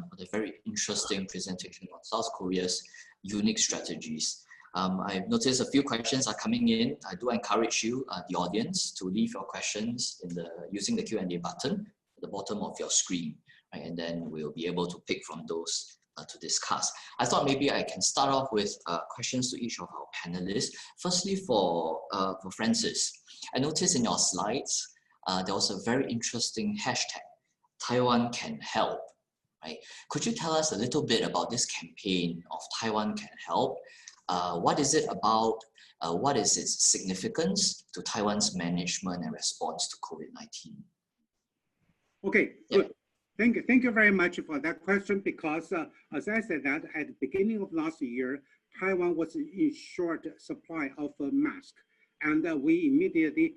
for the very interesting presentation on South Korea's unique strategies. I've noticed a few questions are coming in. I do encourage you, the audience, to leave your questions using the Q&A button at the bottom of your screen, right? And then we'll be able to pick from those to discuss. I thought maybe I can start off with questions to each of our panelists. Firstly, for Francis, I noticed in your slides there was a very interesting hashtag, Taiwan Can Help. Right? Could you tell us a little bit about this campaign of Taiwan Can Help? What is it about? What is its significance to Taiwan's management and response to COVID-19? Okay, good. Thank you very much for that question, because as I said that at the beginning of last year, Taiwan was in short supply of masks, and we immediately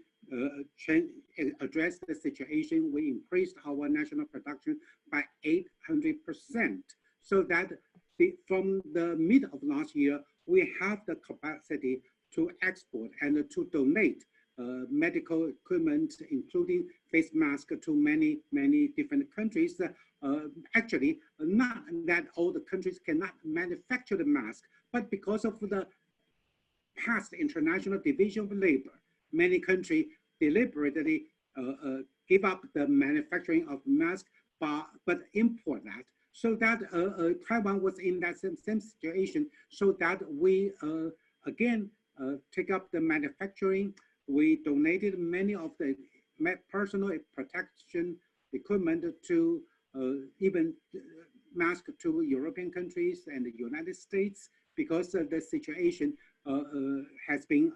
addressed the situation. We increased our national production by 800%, so that from the mid of last year, we have the capacity to export and to donate medical equipment, including face masks, to many, many different countries. Actually, not that all the countries cannot manufacture the mask, but because of the past international division of labor, many countries deliberately give up the manufacturing of masks, but import that. So that Taiwan was in that same situation, so that we again take up the manufacturing. We donated many of the personal protection equipment to even masks to European countries and the United States, because the situation has been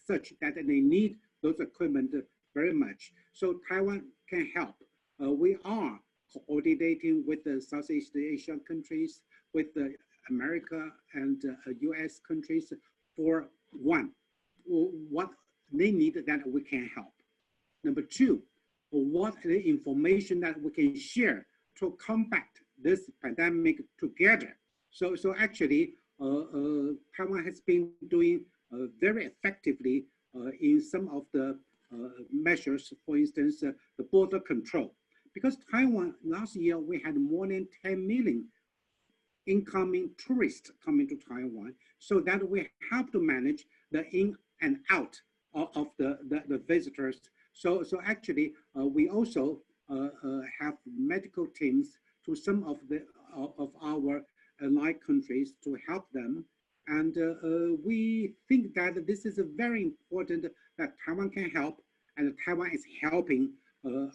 such that they need those equipment very much. So Taiwan can help. We are coordinating with the Southeast Asian countries, with the America and US countries for what they need that we can help. Number two, what the information that we can share to combat this pandemic together. So actually, Taiwan has been doing very effectively in some of the measures, for instance, the border control. Because Taiwan, last year, we had more than 10 million incoming tourists coming to Taiwan, so that we have to manage the in and out of the visitors. So actually, we also have medical teams to some of our allied countries to help them. And we think that this is very important, that Taiwan can help, and Taiwan is helping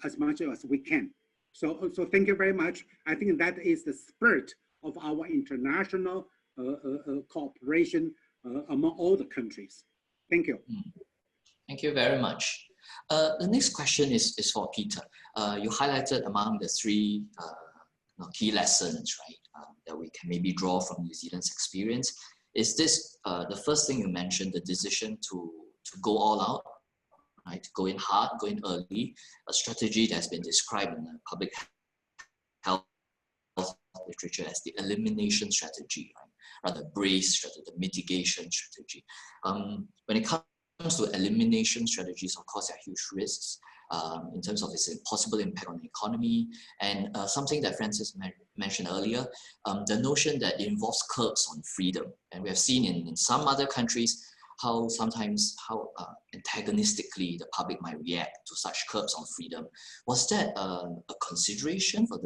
as much as we can. So thank you very much. I think that is the spirit of our international cooperation among all the countries. Thank you. Thank you very much. The next question is for Peter. You highlighted among the three key lessons, right, that we can maybe draw from New Zealand's experience. Is this the first thing you mentioned, the decision to go all out, right, go in hard, go in early, a strategy that's been described in the public health literature as the elimination strategy, right? Rather brace strategy, the mitigation strategy. When it comes to elimination strategies, of course, there are huge risks in terms of its possible impact on the economy, and something that Francis mentioned earlier, the notion that it involves curbs on freedom. And we have seen in some other countries how sometimes antagonistically the public might react to such curbs on freedom. Was that a consideration for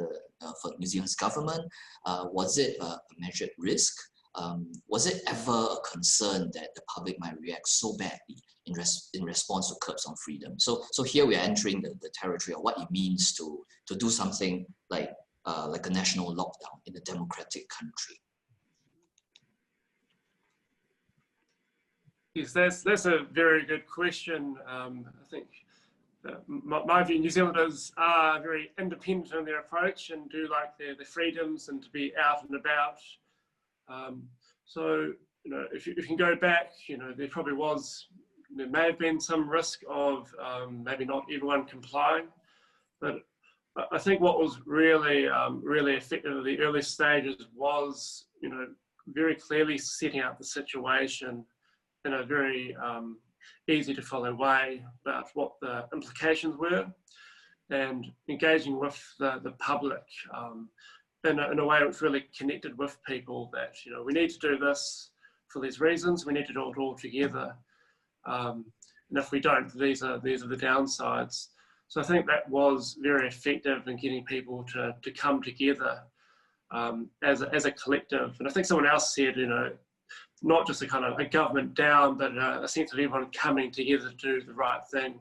New Zealand's government? Was it a measured risk? Was it ever a concern that the public might react so badly in response to curbs on freedom? So here we are entering the territory of what it means to do something like a national lockdown in a democratic country. Yes, that's a very good question. I think my view, New Zealanders are very independent in their approach and do like their freedoms and to be out and about. So, if you can go back, there may have been some risk of maybe not everyone complying, but I think what was really effective at the early stages was, very clearly setting out the situation in a very easy to follow way about what the implications were, and engaging with the public in a way which really connected with people that, you know, we need to do this for these reasons, we need to do it all together. And if we don't, these are the downsides. So I think that was very effective in getting people to come together as a collective. And I think someone else said, you know, not just a kind of a government down, but a sense of everyone coming together to do the right thing.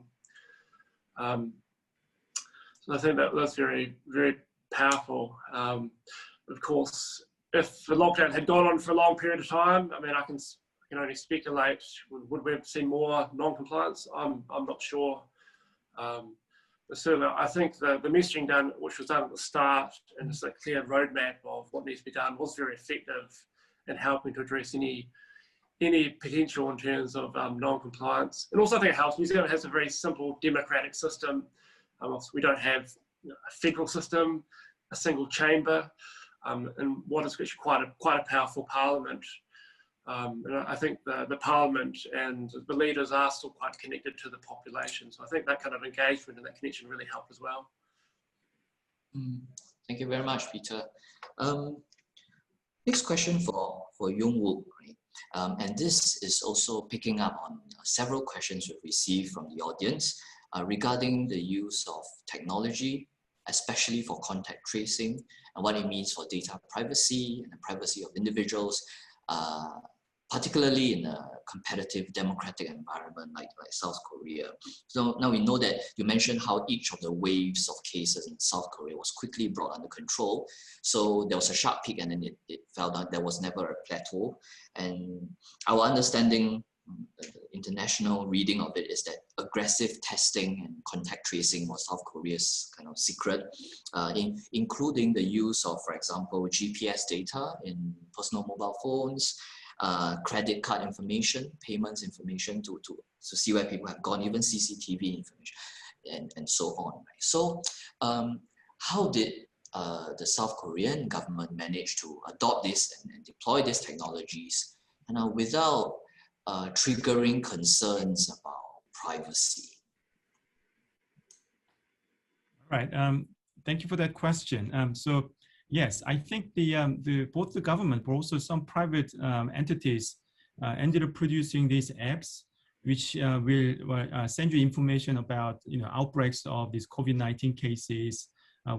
So I think that was very, very powerful. Of course, if the lockdown had gone on for a long period of time, I mean, I can only speculate. Would we have seen more non-compliance? I'm not sure. But certainly, I think the messaging which was done at the start, and just a clear roadmap of what needs to be done, was very effective in helping to address any potential in terms of non-compliance. And also, I think it helps. New Zealand has a very simple democratic system. We don't have a federal system, a single chamber, and what is actually quite a powerful parliament. And I think the parliament and the leaders are still quite connected to the population. So I think that kind of engagement and that connection really helped as well. Thank you very much, Peter. Next question for Yung-Wook, right? And this is also picking up on several questions we've received from the audience regarding the use of technology, especially for contact tracing, and what it means for data privacy and the privacy of individuals, particularly in a competitive democratic environment like South Korea. So now we know that you mentioned how each of the waves of cases in South Korea was quickly brought under control. So there was a sharp peak and then it fell down. There was never a plateau. And our understanding, the international reading of it, is that aggressive testing and contact tracing was South Korea's kind of secret, including the use of, for example, GPS data in personal mobile phones, credit card information, payments information to see where people have gone, even CCTV information, and so on. Right? So how did the South Korean government manage to adopt this and deploy these technologies without triggering concerns about privacy? All right. Thank you for that question. So yes, I think both the government, but also some private entities ended up producing these apps, which will send you information about outbreaks of these COVID-19 cases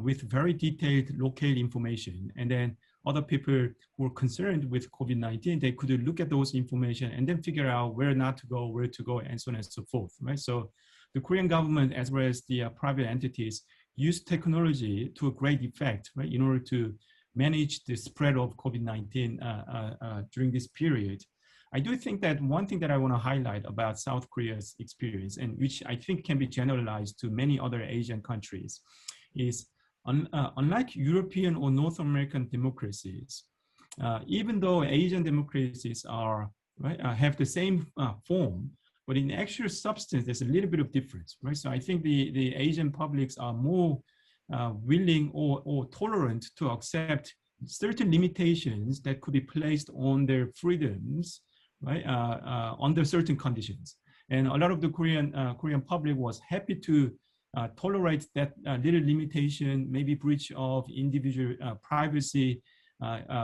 with very detailed local information. And then other people who are concerned with COVID-19, they could look at those information and then figure out where not to go, where to go, and so on and so forth. Right. So the Korean government, as well as the private entities, use technology to a great effect, right, in order to manage the spread of COVID-19 during this period. I do think that one thing that I want to highlight about South Korea's experience, and which I think can be generalized to many other Asian countries, is unlike European or North American democracies, even though Asian democracies are have the same form, but in actual substance, there's a little bit of difference, right? So I think the Asian publics are more willing or tolerant to accept certain limitations that could be placed on their freedoms, right, under certain conditions. And a lot of the Korean public was happy to tolerate that little limitation, maybe breach of individual privacy,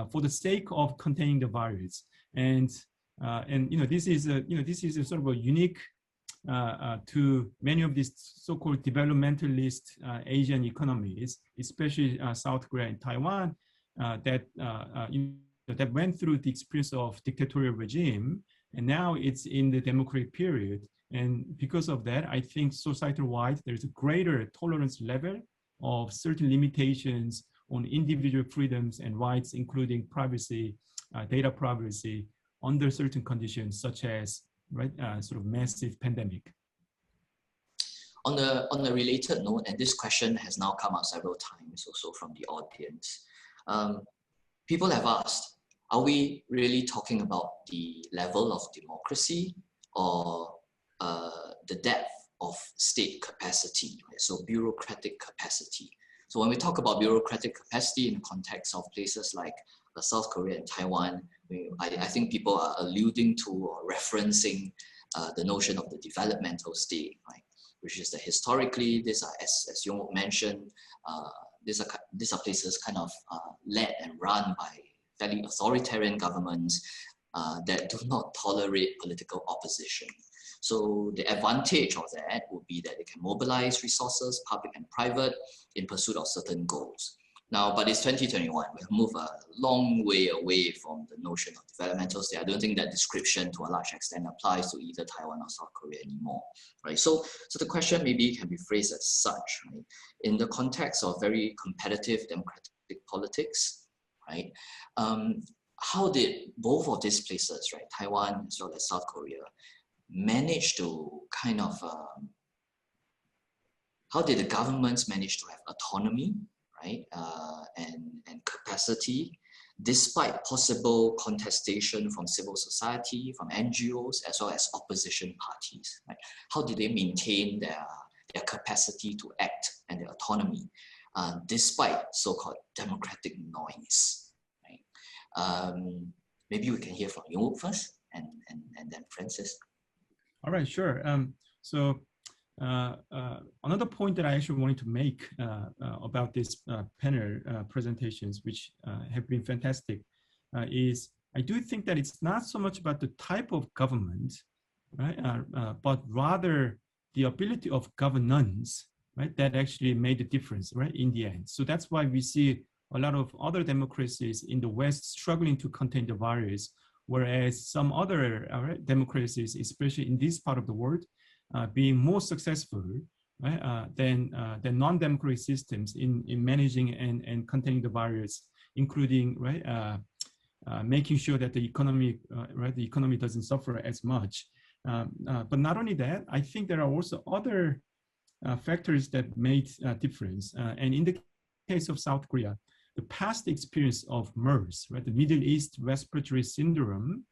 for the sake of containing the virus. And this is a sort of a unique to many of these so-called developmentalist Asian economies, especially South Korea and Taiwan, that went through the experience of dictatorial regime, and now it's in the democratic period. And because of that, I think societal-wide, there's a greater tolerance level of certain limitations on individual freedoms and rights, including privacy, data privacy, under certain conditions, such as sort of massive pandemic. On a related note, and this question has now come up several times also from the audience, people have asked, are we really talking about the level of democracy or the depth of state capacity, right? So bureaucratic capacity. So when we talk about bureaucratic capacity in the context of places like South Korea and Taiwan, I think people are alluding to or referencing the notion of the developmental state, right? Which is that historically, these are, as Yong mentioned, these are places kind of led and run by fairly authoritarian governments that do not tolerate political opposition. So the advantage of that would be that they can mobilize resources, public and private, in pursuit of certain goals. Now, but it's 2021. We've moved a long way away from the notion of developmental state. I don't think that description to a large extent applies to either Taiwan or South Korea anymore, right? So the question maybe can be phrased as such, right? In the context of very competitive democratic politics, right? How did both of these places, right, Taiwan as well as South Korea, manage to kind of, how did the governments manage to have autonomy, right, and capacity, despite possible contestation from civil society, from NGOs, as well as opposition parties, right? How did they maintain their capacity to act and their autonomy, despite so-called democratic noise, right? Maybe we can hear from you first, and then Francis. All right, sure. Another point that I actually wanted to make about this panel presentations, which have been fantastic, is I do think that it's not so much about the type of government, right, but rather the ability of governance, right, that actually made the difference, right, in the end. So that's why we see a lot of other democracies in the West struggling to contain the virus, whereas some other democracies, especially in this part of the world, being more successful, right, than non-democratic systems in managing and containing the virus, including, right, making sure that the economy, right, the economy doesn't suffer as much. But not only that, I think there are also other factors that made a difference. And in the case of South Korea, the past experience of MERS, right, the Middle East Respiratory Syndrome,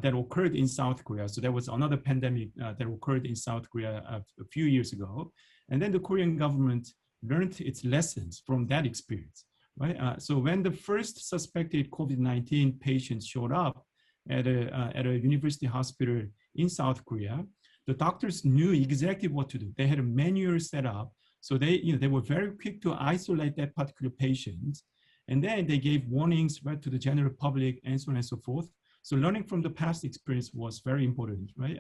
that occurred in South Korea. So there was another pandemic that occurred in South Korea a few years ago. And then the Korean government learned its lessons from that experience, right? So when the first suspected COVID-19 patients showed up at a university hospital in South Korea, the doctors knew exactly what to do. They had a manual set up. So they were very quick to isolate that particular patient. And then they gave warnings, right, to the general public and so on and so forth. So learning from the past experience was very important, right,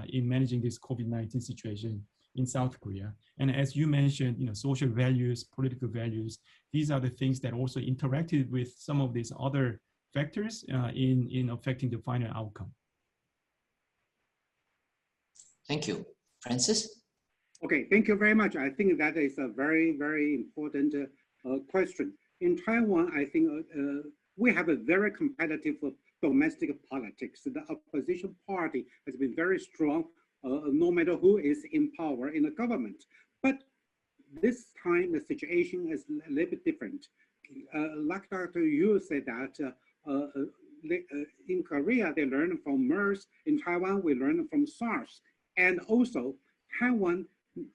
in managing this COVID-19 situation in South Korea. And as you mentioned, social values, political values, these are the things that also interacted with some of these other factors in affecting the final outcome. Thank you. Francis? Okay, thank you very much. I think that is a very, very important question. In Taiwan, I think we have a very competitive domestic politics. The opposition party has been very strong, no matter who is in power in the government. But this time, the situation is a little bit different. Like Dr. Yu said that in Korea, they learned from MERS. In Taiwan, we learned from SARS. And also, Taiwan,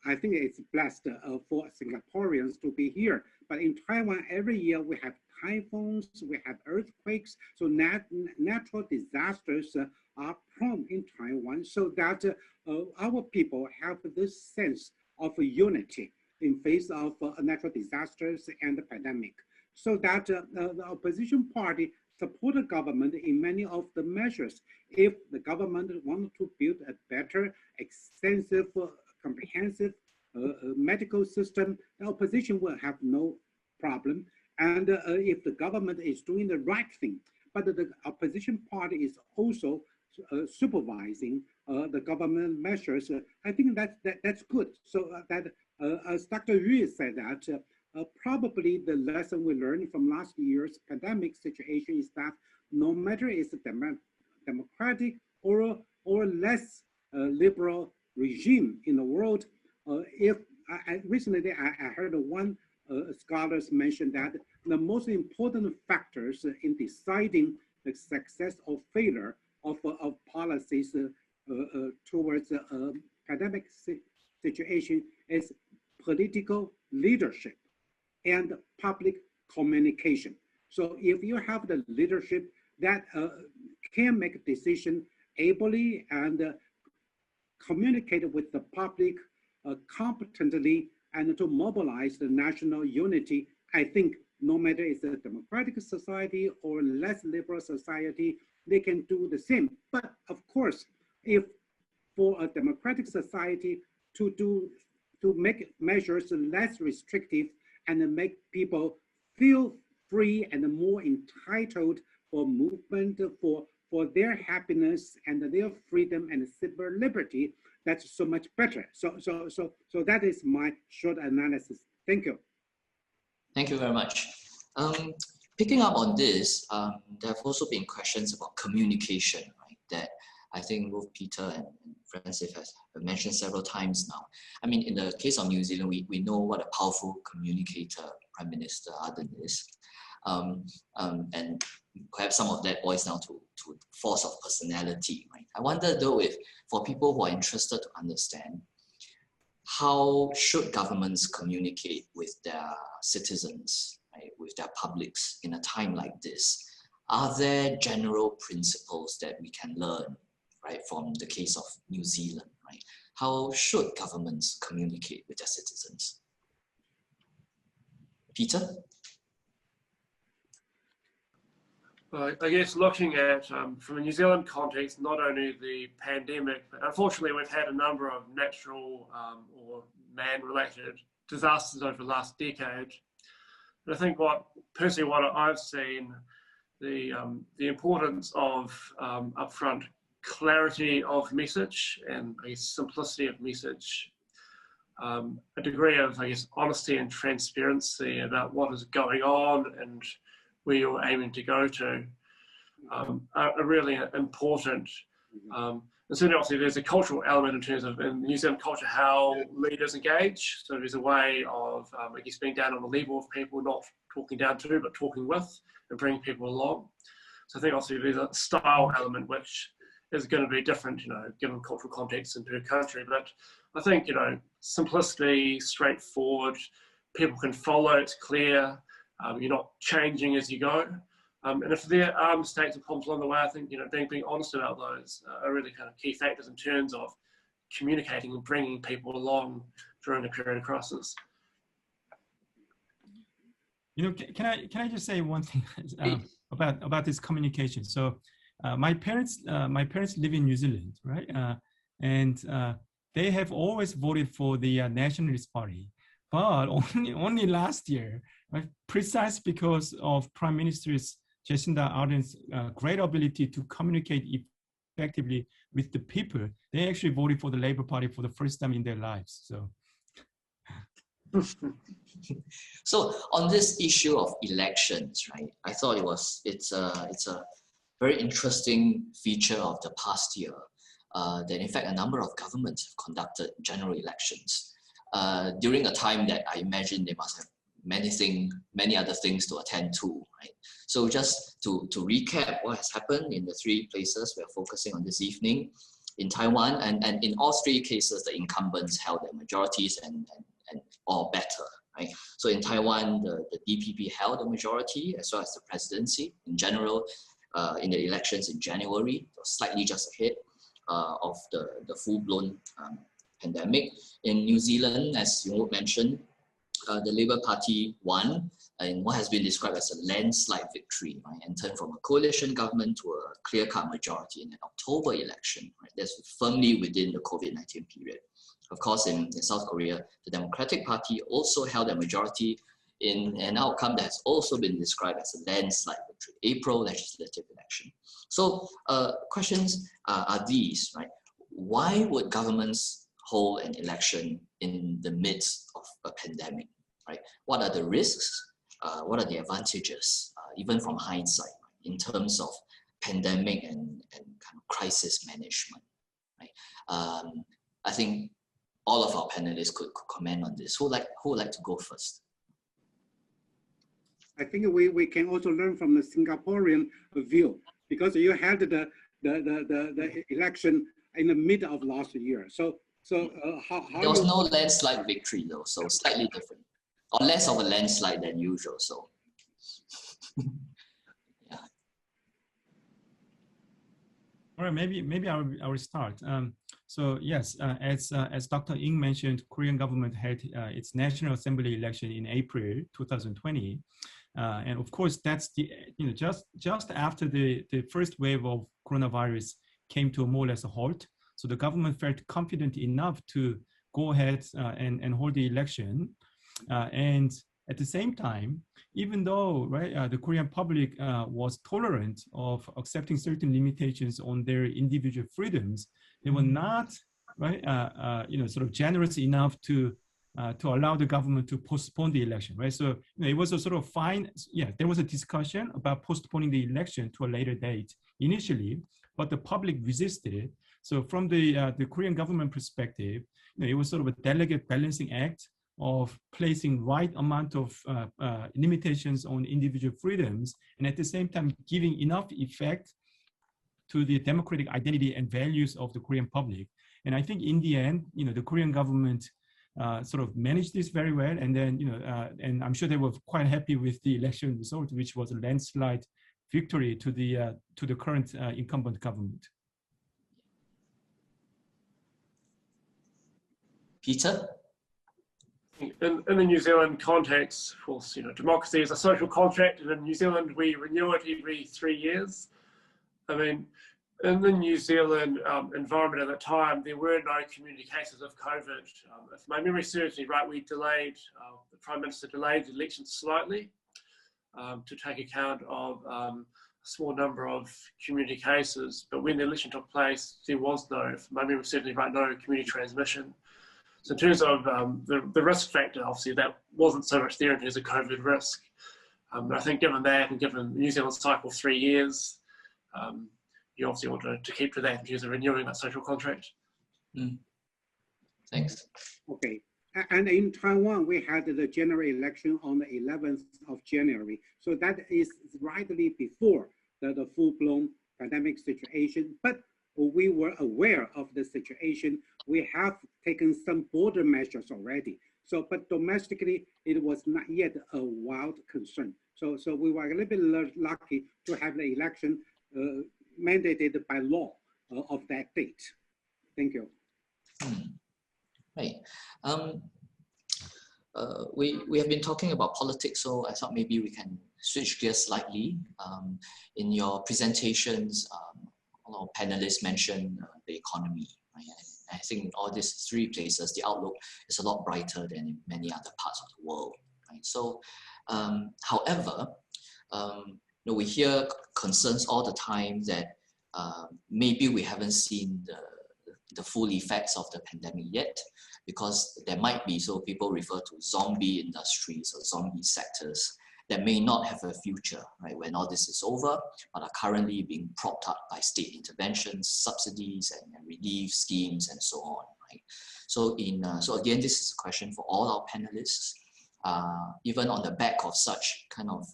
I think it's blessed for Singaporeans to be here. But in Taiwan, every year we have typhoons, we have earthquakes, so natural disasters are prone in Taiwan, so that our people have this sense of unity in face of natural disasters and the pandemic. So that the opposition party support the government in many of the measures. If the government wanted to build a better, extensive, comprehensive medical system, the opposition will have no problem. And if the government is doing the right thing, but the opposition party is also supervising the government measures, I think that's good. So that, as Dr. Yu said that, probably the lesson we learned from last year's pandemic situation is that no matter it's a democratic or less liberal regime in the world, recently I heard one scholars mention that the most important factors in deciding the success or failure of policies towards a pandemic situation is political leadership and public communication. So if you have the leadership that can make a decision ably and communicate with the public competently and to mobilize the national unity, I think no matter it's a democratic society or less liberal society, they can do the same. But of course, if for a democratic society to make measures less restrictive and make people feel free and more entitled for movement, for their happiness and their freedom and civil liberty, that's so much better. So that is my short analysis. Thank you. Thank you very much. Picking up on this, there have also been questions about communication, right? That I think both Peter and Francis have mentioned several times now. I mean, in the case of New Zealand, we know what a powerful communicator Prime Minister Ardern is. And perhaps some of that boils down to force of personality, right? I wonder though if for people who are interested to understand, how should governments communicate with their citizens, right, with their publics in a time like this? Are there general principles that we can learn, right, from the case of New Zealand, right? How should governments communicate with their citizens? Peter? I guess looking at, from a New Zealand context, not only the pandemic, but unfortunately we've had a number of natural or man-related disasters over the last decade. But I think personally what I've seen, the importance of upfront clarity of message and I guess simplicity of message, a degree of I guess honesty and transparency about what is going on and where you're aiming to go to, are really important. And certainly obviously there's a cultural element in terms of in New Zealand culture how leaders engage. So there's a way of I guess being down on the level of people, not talking down to, but talking with and bringing people along. So I think obviously there's a style element which is going to be different, given cultural context and per country. But I think, simplicity, straightforward, people can follow, it's clear. You're not changing as you go. And if there are mistakes or problems along the way, I think, being honest about those are really kind of key factors in terms of communicating and bringing people along during a period of crisis. Can I just say one thing about this communication? So my parents live in New Zealand, right? And they have always voted for the Nationalist Party, but only last year, right, precise because of Prime Minister Jacinda Ardern's great ability to communicate effectively with the people, they actually voted for the Labour Party for the first time in their lives. So. So on this issue of elections, right? I thought it's a very interesting feature of the past year that in fact a number of governments have conducted general elections during a time that I imagine they must have many other things to attend to, right? So just to recap what has happened in the three places we're focusing on this evening, in Taiwan, and in all three cases the incumbents held their majorities and or better, right? So in Taiwan, the DPP held the majority as well as the presidency. In general, in the elections in January, slightly just ahead of the full-blown pandemic. In New Zealand, as you mentioned, the Labour Party won in what has been described as a landslide victory, right? And turned from a coalition government to a clear-cut majority in an October election, right? That's firmly within the COVID-19 period. Of course, in South Korea, the Democratic Party also held a majority in an outcome that has also been described as a landslide victory, April legislative election. So questions are these, right? Why would governments hold an election in the midst of a pandemic, right? What are the risks? What are the advantages, even from hindsight, in terms of pandemic and kind of crisis management, right? I think all of our panelists could comment on this. Who would like to go first? I think we can also learn from the Singaporean view, because you had the election in the middle of last year. So how there was no landslide victory though, so slightly different, or less of a landslide than usual. So Yeah. All right, maybe I will start. So yes, as Dr. Ng mentioned, Korean government had its National Assembly election in April 2020, and of course that's just after the first wave of coronavirus came to a more or less a halt. So the government felt confident enough to go ahead and hold the election, and at the same time, even though the Korean public was tolerant of accepting certain limitations on their individual freedoms, they were not sort of generous enough to allow the government to postpone the election, right? So it was a sort of fine. Yeah, there was a discussion about postponing the election to a later date initially, but the public resisted. So from the Korean government perspective, it was sort of a delicate balancing act of placing right amount of limitations on individual freedoms, and at the same time giving enough effect to the democratic identity and values of the Korean public. And I think in the end, the Korean government sort of managed this very well, and then and I'm sure they were quite happy with the election result, which was a landslide victory to the current incumbent government. Peter? In the New Zealand context, of course, democracy is a social contract, and in New Zealand we renew it every 3 years. I mean, in the New Zealand environment at that time, there were no community cases of COVID. If my memory serves me right, the Prime Minister delayed the election slightly to take account of a small number of community cases. But when the election took place, there was no, if my memory serves me right, no community transmission. So in terms of the risk factor, obviously that wasn't so much there in terms of COVID risk. But I think given that, and given New Zealand's cycle 3 years, you obviously want to keep to that in terms of renewing that social contract. Thanks. Okay. And in Taiwan, we had the general election on the 11th of January. So that is rightly before the full-blown pandemic situation. But we were aware of the situation. We have taken some border measures already. So, but domestically, it was not yet a wild concern. So we were a little bit lucky to have the election mandated by law of that date. Thank you. Right. We have been talking about politics, so I thought maybe we can switch gears slightly. In your presentations, all our panelists mentioned the economy. Right? I think in all these 3 places, the outlook is a lot brighter than in many other parts of the world. Right? So, however, we hear concerns all the time that maybe we haven't seen the full effects of the pandemic yet, because there might be, so people refer to zombie industries or zombie sectors that may not have a future, right, when all this is over, but are currently being propped up by state interventions, subsidies, and relief schemes, and so on, right? So so again, this is a question for all our panelists. Even on the back of such kind of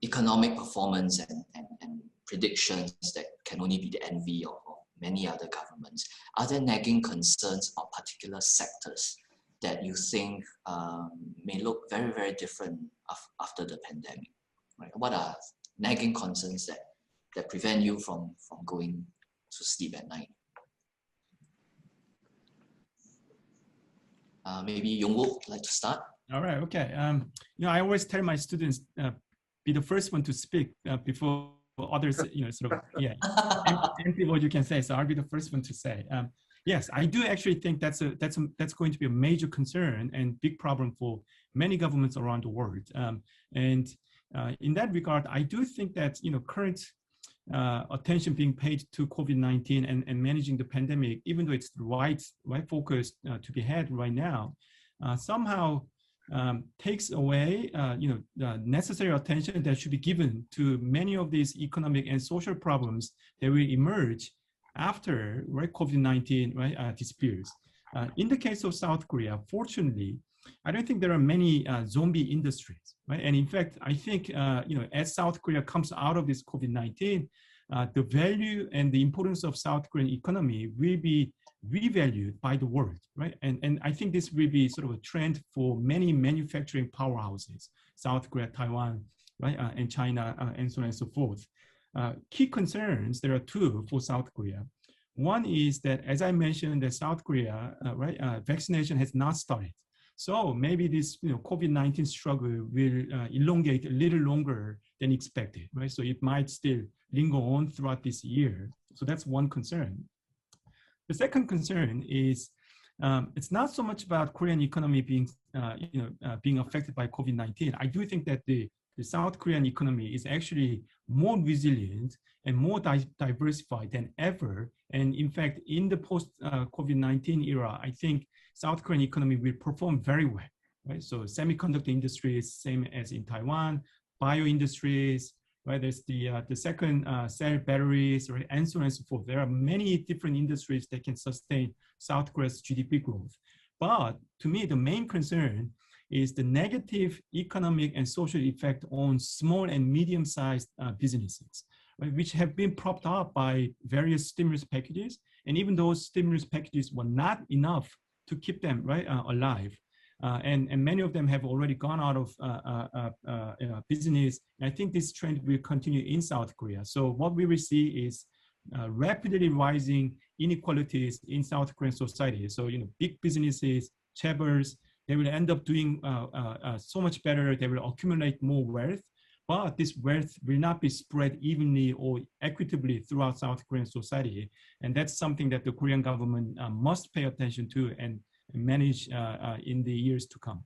economic performance and predictions that can only be the envy of many other governments, are there nagging concerns about particular sectors that you think may look very, very different after the pandemic? Right? What are nagging concerns that prevent you from going to sleep at night? Maybe Yongwook would like to start. All right, okay. I always tell my students, be the first one to speak before others, sort of, yeah, empty what you can say. So I'll be the first one to say. Yes, I do actually think that's going to be a major concern and big problem for many governments around the world. And in that regard, I do think that current attention being paid to COVID-19 and managing the pandemic, even though it's the right focus to be had right now, somehow takes away the necessary attention that should be given to many of these economic and social problems that will emerge after COVID-19 disappears. In the case of South Korea, fortunately, I don't think there are many zombie industries, right? And in fact, I think as South Korea comes out of this COVID-19, the value and the importance of South Korean economy will be revalued by the world, right? And I think this will be sort of a trend for many manufacturing powerhouses, South Korea, Taiwan, right? And China, and so on and so forth. Key concerns, there are two for South Korea. One is that, as I mentioned, that South Korea, vaccination has not started. So maybe this COVID-19 struggle will elongate a little longer than expected, right? So it might still linger on throughout this year. So that's one concern. The second concern is it's not so much about Korean economy being, being affected by COVID-19. I do think that the South Korean economy is actually more resilient and more diversified than ever. And in fact, in the post-COVID-19 era, I think South Korean economy will perform very well, right? So semiconductor industry is same as in Taiwan, bio industries, right? There's the second cell batteries, right? And so on and so forth. There are many different industries that can sustain South Korea's GDP growth. But to me, the main concern is the negative economic and social effect on small and medium-sized businesses, right, which have been propped up by various stimulus packages. And even those stimulus packages were not enough to keep them alive. And many of them have already gone out of business. And I think this trend will continue in South Korea. So what we will see is rapidly rising inequalities in South Korean society. So, big businesses, chaebols, they will end up doing so much better. They will accumulate more wealth, but this wealth will not be spread evenly or equitably throughout South Korean society. And that's something that the Korean government must pay attention to and manage in the years to come.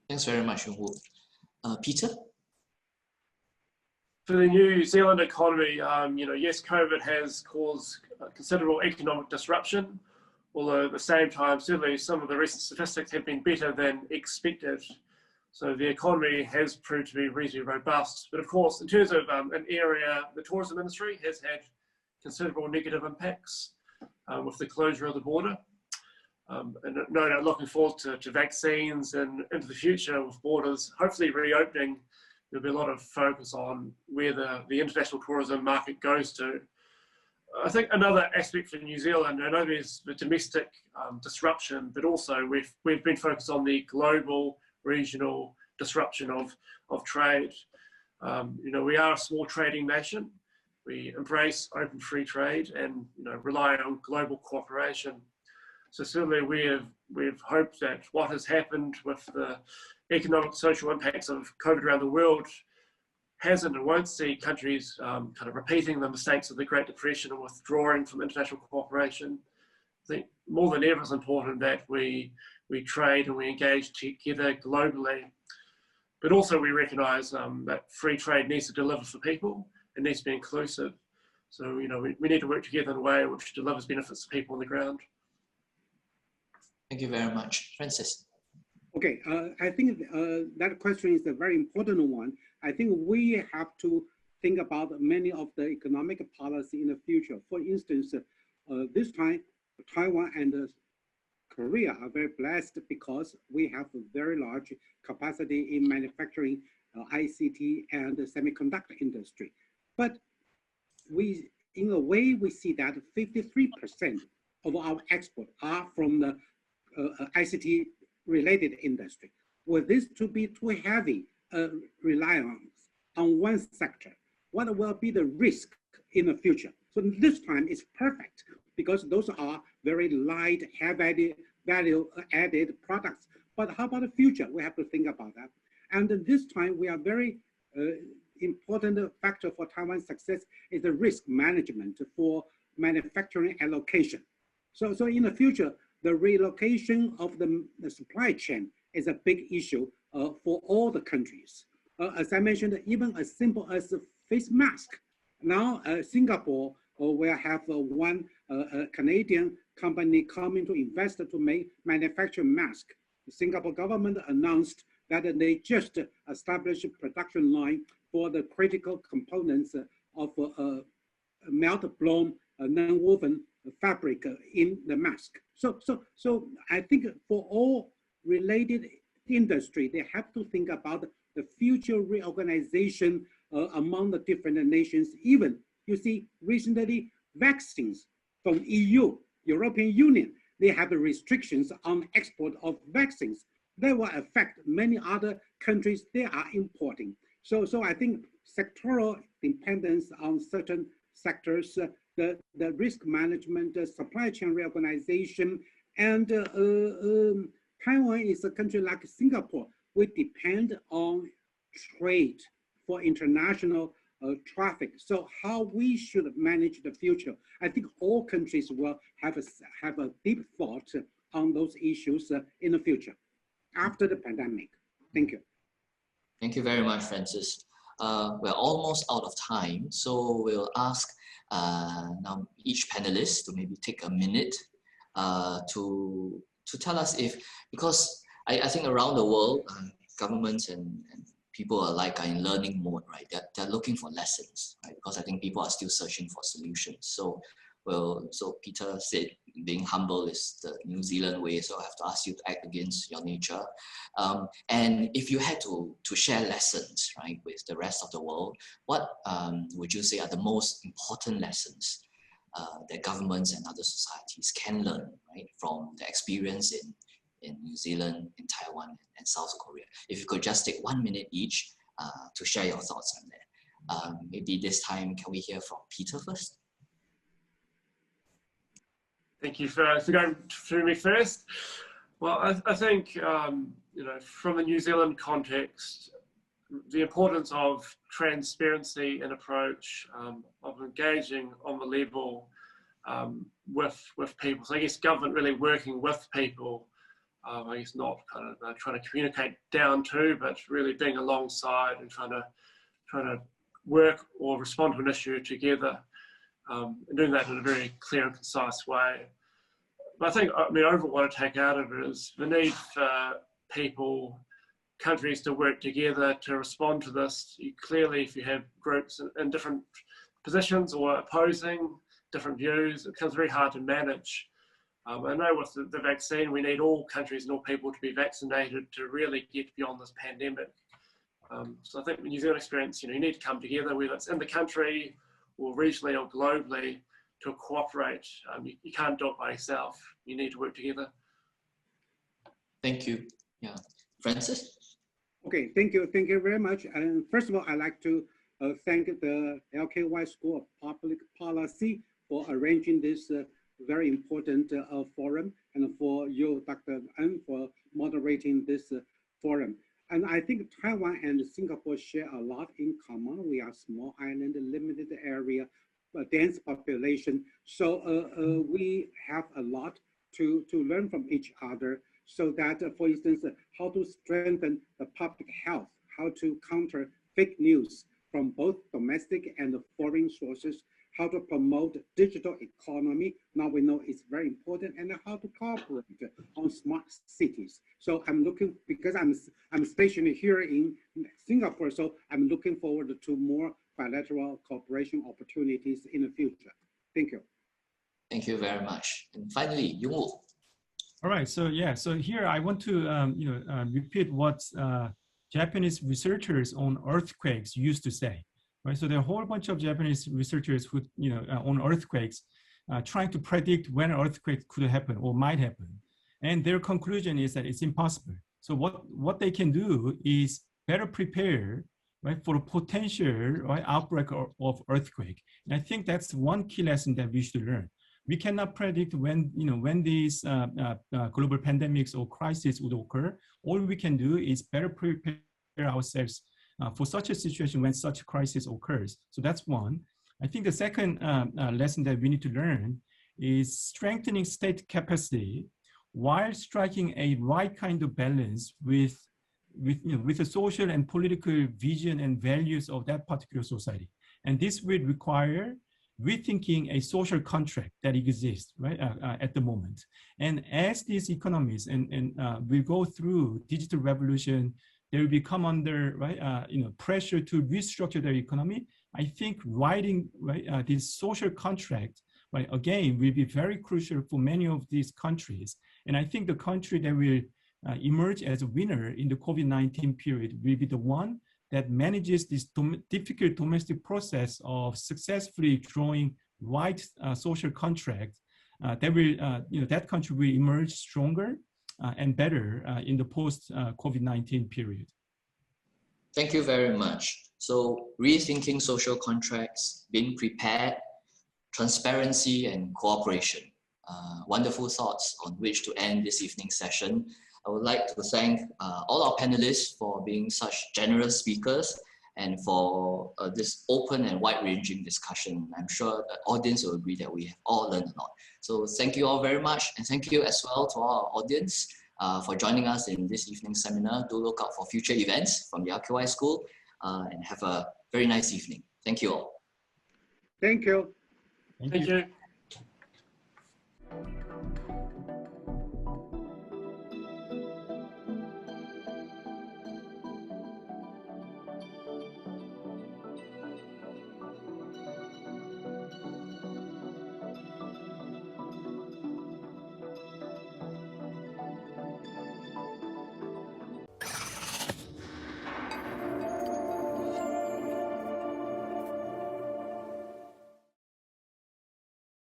Thanks very much, Yong-Woo. Peter? For the New Zealand economy, yes, COVID has caused considerable economic disruption, although at the same time, certainly some of the recent statistics have been better than expected. So the economy has proved to be reasonably robust. But of course, in terms of an area, the tourism industry has had considerable negative impacts with the closure of the border. And no doubt looking forward to vaccines and into the future with borders hopefully reopening. There'll be a lot of focus on where the international tourism market goes to. I think another aspect for New Zealand, I know there's the domestic disruption, but also we've been focused on the global, regional disruption of trade. We are a small trading nation. We embrace open free trade and rely on global cooperation. So certainly we've hoped that what has happened with the economic social impacts of COVID around the world hasn't and won't see countries kind of repeating the mistakes of the Great Depression and withdrawing from international cooperation. I think more than ever it's important that we trade and we engage together globally, but also we recognise that free trade needs to deliver for people. It needs to be inclusive. So we need to work together in a way which delivers benefits to people on the ground. Thank you very much. Francis? Okay, I think that question is a very important one. I think we have to think about many of the economic policy in the future. For instance, this time, Taiwan and Korea are very blessed because we have a very large capacity in manufacturing, ICT, and the semiconductor industry. But in a way, we see that 53% of our export are from the ICT related industry. Were this to be too heavy reliance on one sector, what will be the risk in the future? So this time it's perfect because those are very light, high value added products. But how about the future? We have to think about that. And this time we are very important factor for Taiwan's success is the risk management for manufacturing allocation. So in the future, the relocation of the supply chain is a big issue for all the countries. As I mentioned, even as simple as a face mask. Now, Singapore will have one Canadian company coming to invest to manufacture masks. The Singapore government announced that they just established a production line for the critical components of melt-blown non-woven fabric in the mask. So I think for all related industry, they have to think about the future reorganization among the different nations. Even, you see, recently vaccines from EU, European Union, they have the restrictions on export of vaccines. That will affect many other countries, they are importing. So I think sectoral dependence on certain sectors, the risk management, the supply chain reorganization, and Taiwan is a country like Singapore. We depend on trade for international traffic. So how we should manage the future, I think all countries will have a deep thought on those issues in the future after the pandemic. Thank you. Thank you very much, Francis. We're almost out of time, so we'll ask now each panelist to maybe take a minute to tell us if, because I think around the world, governments and people alike are in learning mode, right? They're looking for lessons, right? Because I think people are still searching for solutions. So, so Peter said being humble is the New Zealand way, so I have to ask you to act against your nature. And if you had to share lessons, right, with the rest of the world, what would you say are the most important lessons that governments and other societies can learn, right, from the experience in New Zealand, in Taiwan, and South Korea? If you could just take 1 minute each to share your thoughts on that. Maybe this time, can we hear from Peter first? Thank you for going through me first. Well, I think, you know, from the New Zealand context, the importance of transparency and approach, of engaging on the level with people. So I guess government really working with people, I guess not kind of trying to communicate down to, but really being alongside and trying to work or respond to an issue together, and doing that in a very clear and concise way. But I think, overall what I take out of it is the need for people, countries to work together to respond to this. Clearly, if you have groups in different positions or opposing different views, it becomes very hard to manage. I know with the vaccine, we need all countries and all people to be vaccinated to really get beyond this pandemic. So I think the New Zealand experience, you need to come together, whether it's in the country or regionally or globally, to cooperate. You can't do it by yourself. You need to work together. Thank you. Yeah, Francis? Okay, thank you very much. And first of all, I'd like to thank the LKY School of Public Policy for arranging this very important forum, and for you, Dr. Ng, for moderating this forum. And I think Taiwan and Singapore share a lot in common. We are small island, limited area, dense population. So we have a lot to learn from each other, so that, for instance, how to strengthen the public health, how to counter fake news from both domestic and foreign sources, how to promote digital economy. Now we know it's very important, and how to cooperate on smart cities. So I'm looking, because I'm stationed here in Singapore, so I'm looking forward to more bilateral cooperation opportunities in the future. Thank you. Thank you very much. And finally, Yongwu. All right, so yeah, so here I want to repeat what Japanese researchers on earthquakes used to say. Right, so there are a whole bunch of Japanese researchers who, on earthquakes, trying to predict when an earthquake could happen or might happen, and their conclusion is that it's impossible. So what they can do is better prepare, right, for a potential, right, outbreak of earthquake. And I think that's one key lesson that we should learn. We cannot predict when these global pandemics or crises would occur. All we can do is better prepare ourselves for such a situation when such a crisis occurs. So that's one. I think the second lesson that we need to learn is strengthening state capacity while striking a right kind of balance with the social and political vision and values of that particular society. And this will require rethinking a social contract that exists, right, at the moment. And as these economies will go through digital revolution, they will become under, right, pressure to restructure their economy. I think writing, right, this social contract, right, again, will be very crucial for many of these countries. And I think the country that will emerge as a winner in the COVID-19 period will be the one that manages this difficult domestic process of successfully drawing right social contract. That will, that country will emerge stronger and better in the post-COVID-19 period. Thank you very much. So rethinking social contracts, being prepared, transparency and cooperation. Wonderful thoughts on which to end this evening's session. I would like to thank all our panelists for being such generous speakers and for this open and wide-ranging discussion. I'm sure the audience will agree that we have all learned a lot. So thank you all very much, and thank you as well to our audience for joining us in this evening's seminar. Do look out for future events from the RQI School and have a very nice evening. Thank you all. Thank you. Thank you.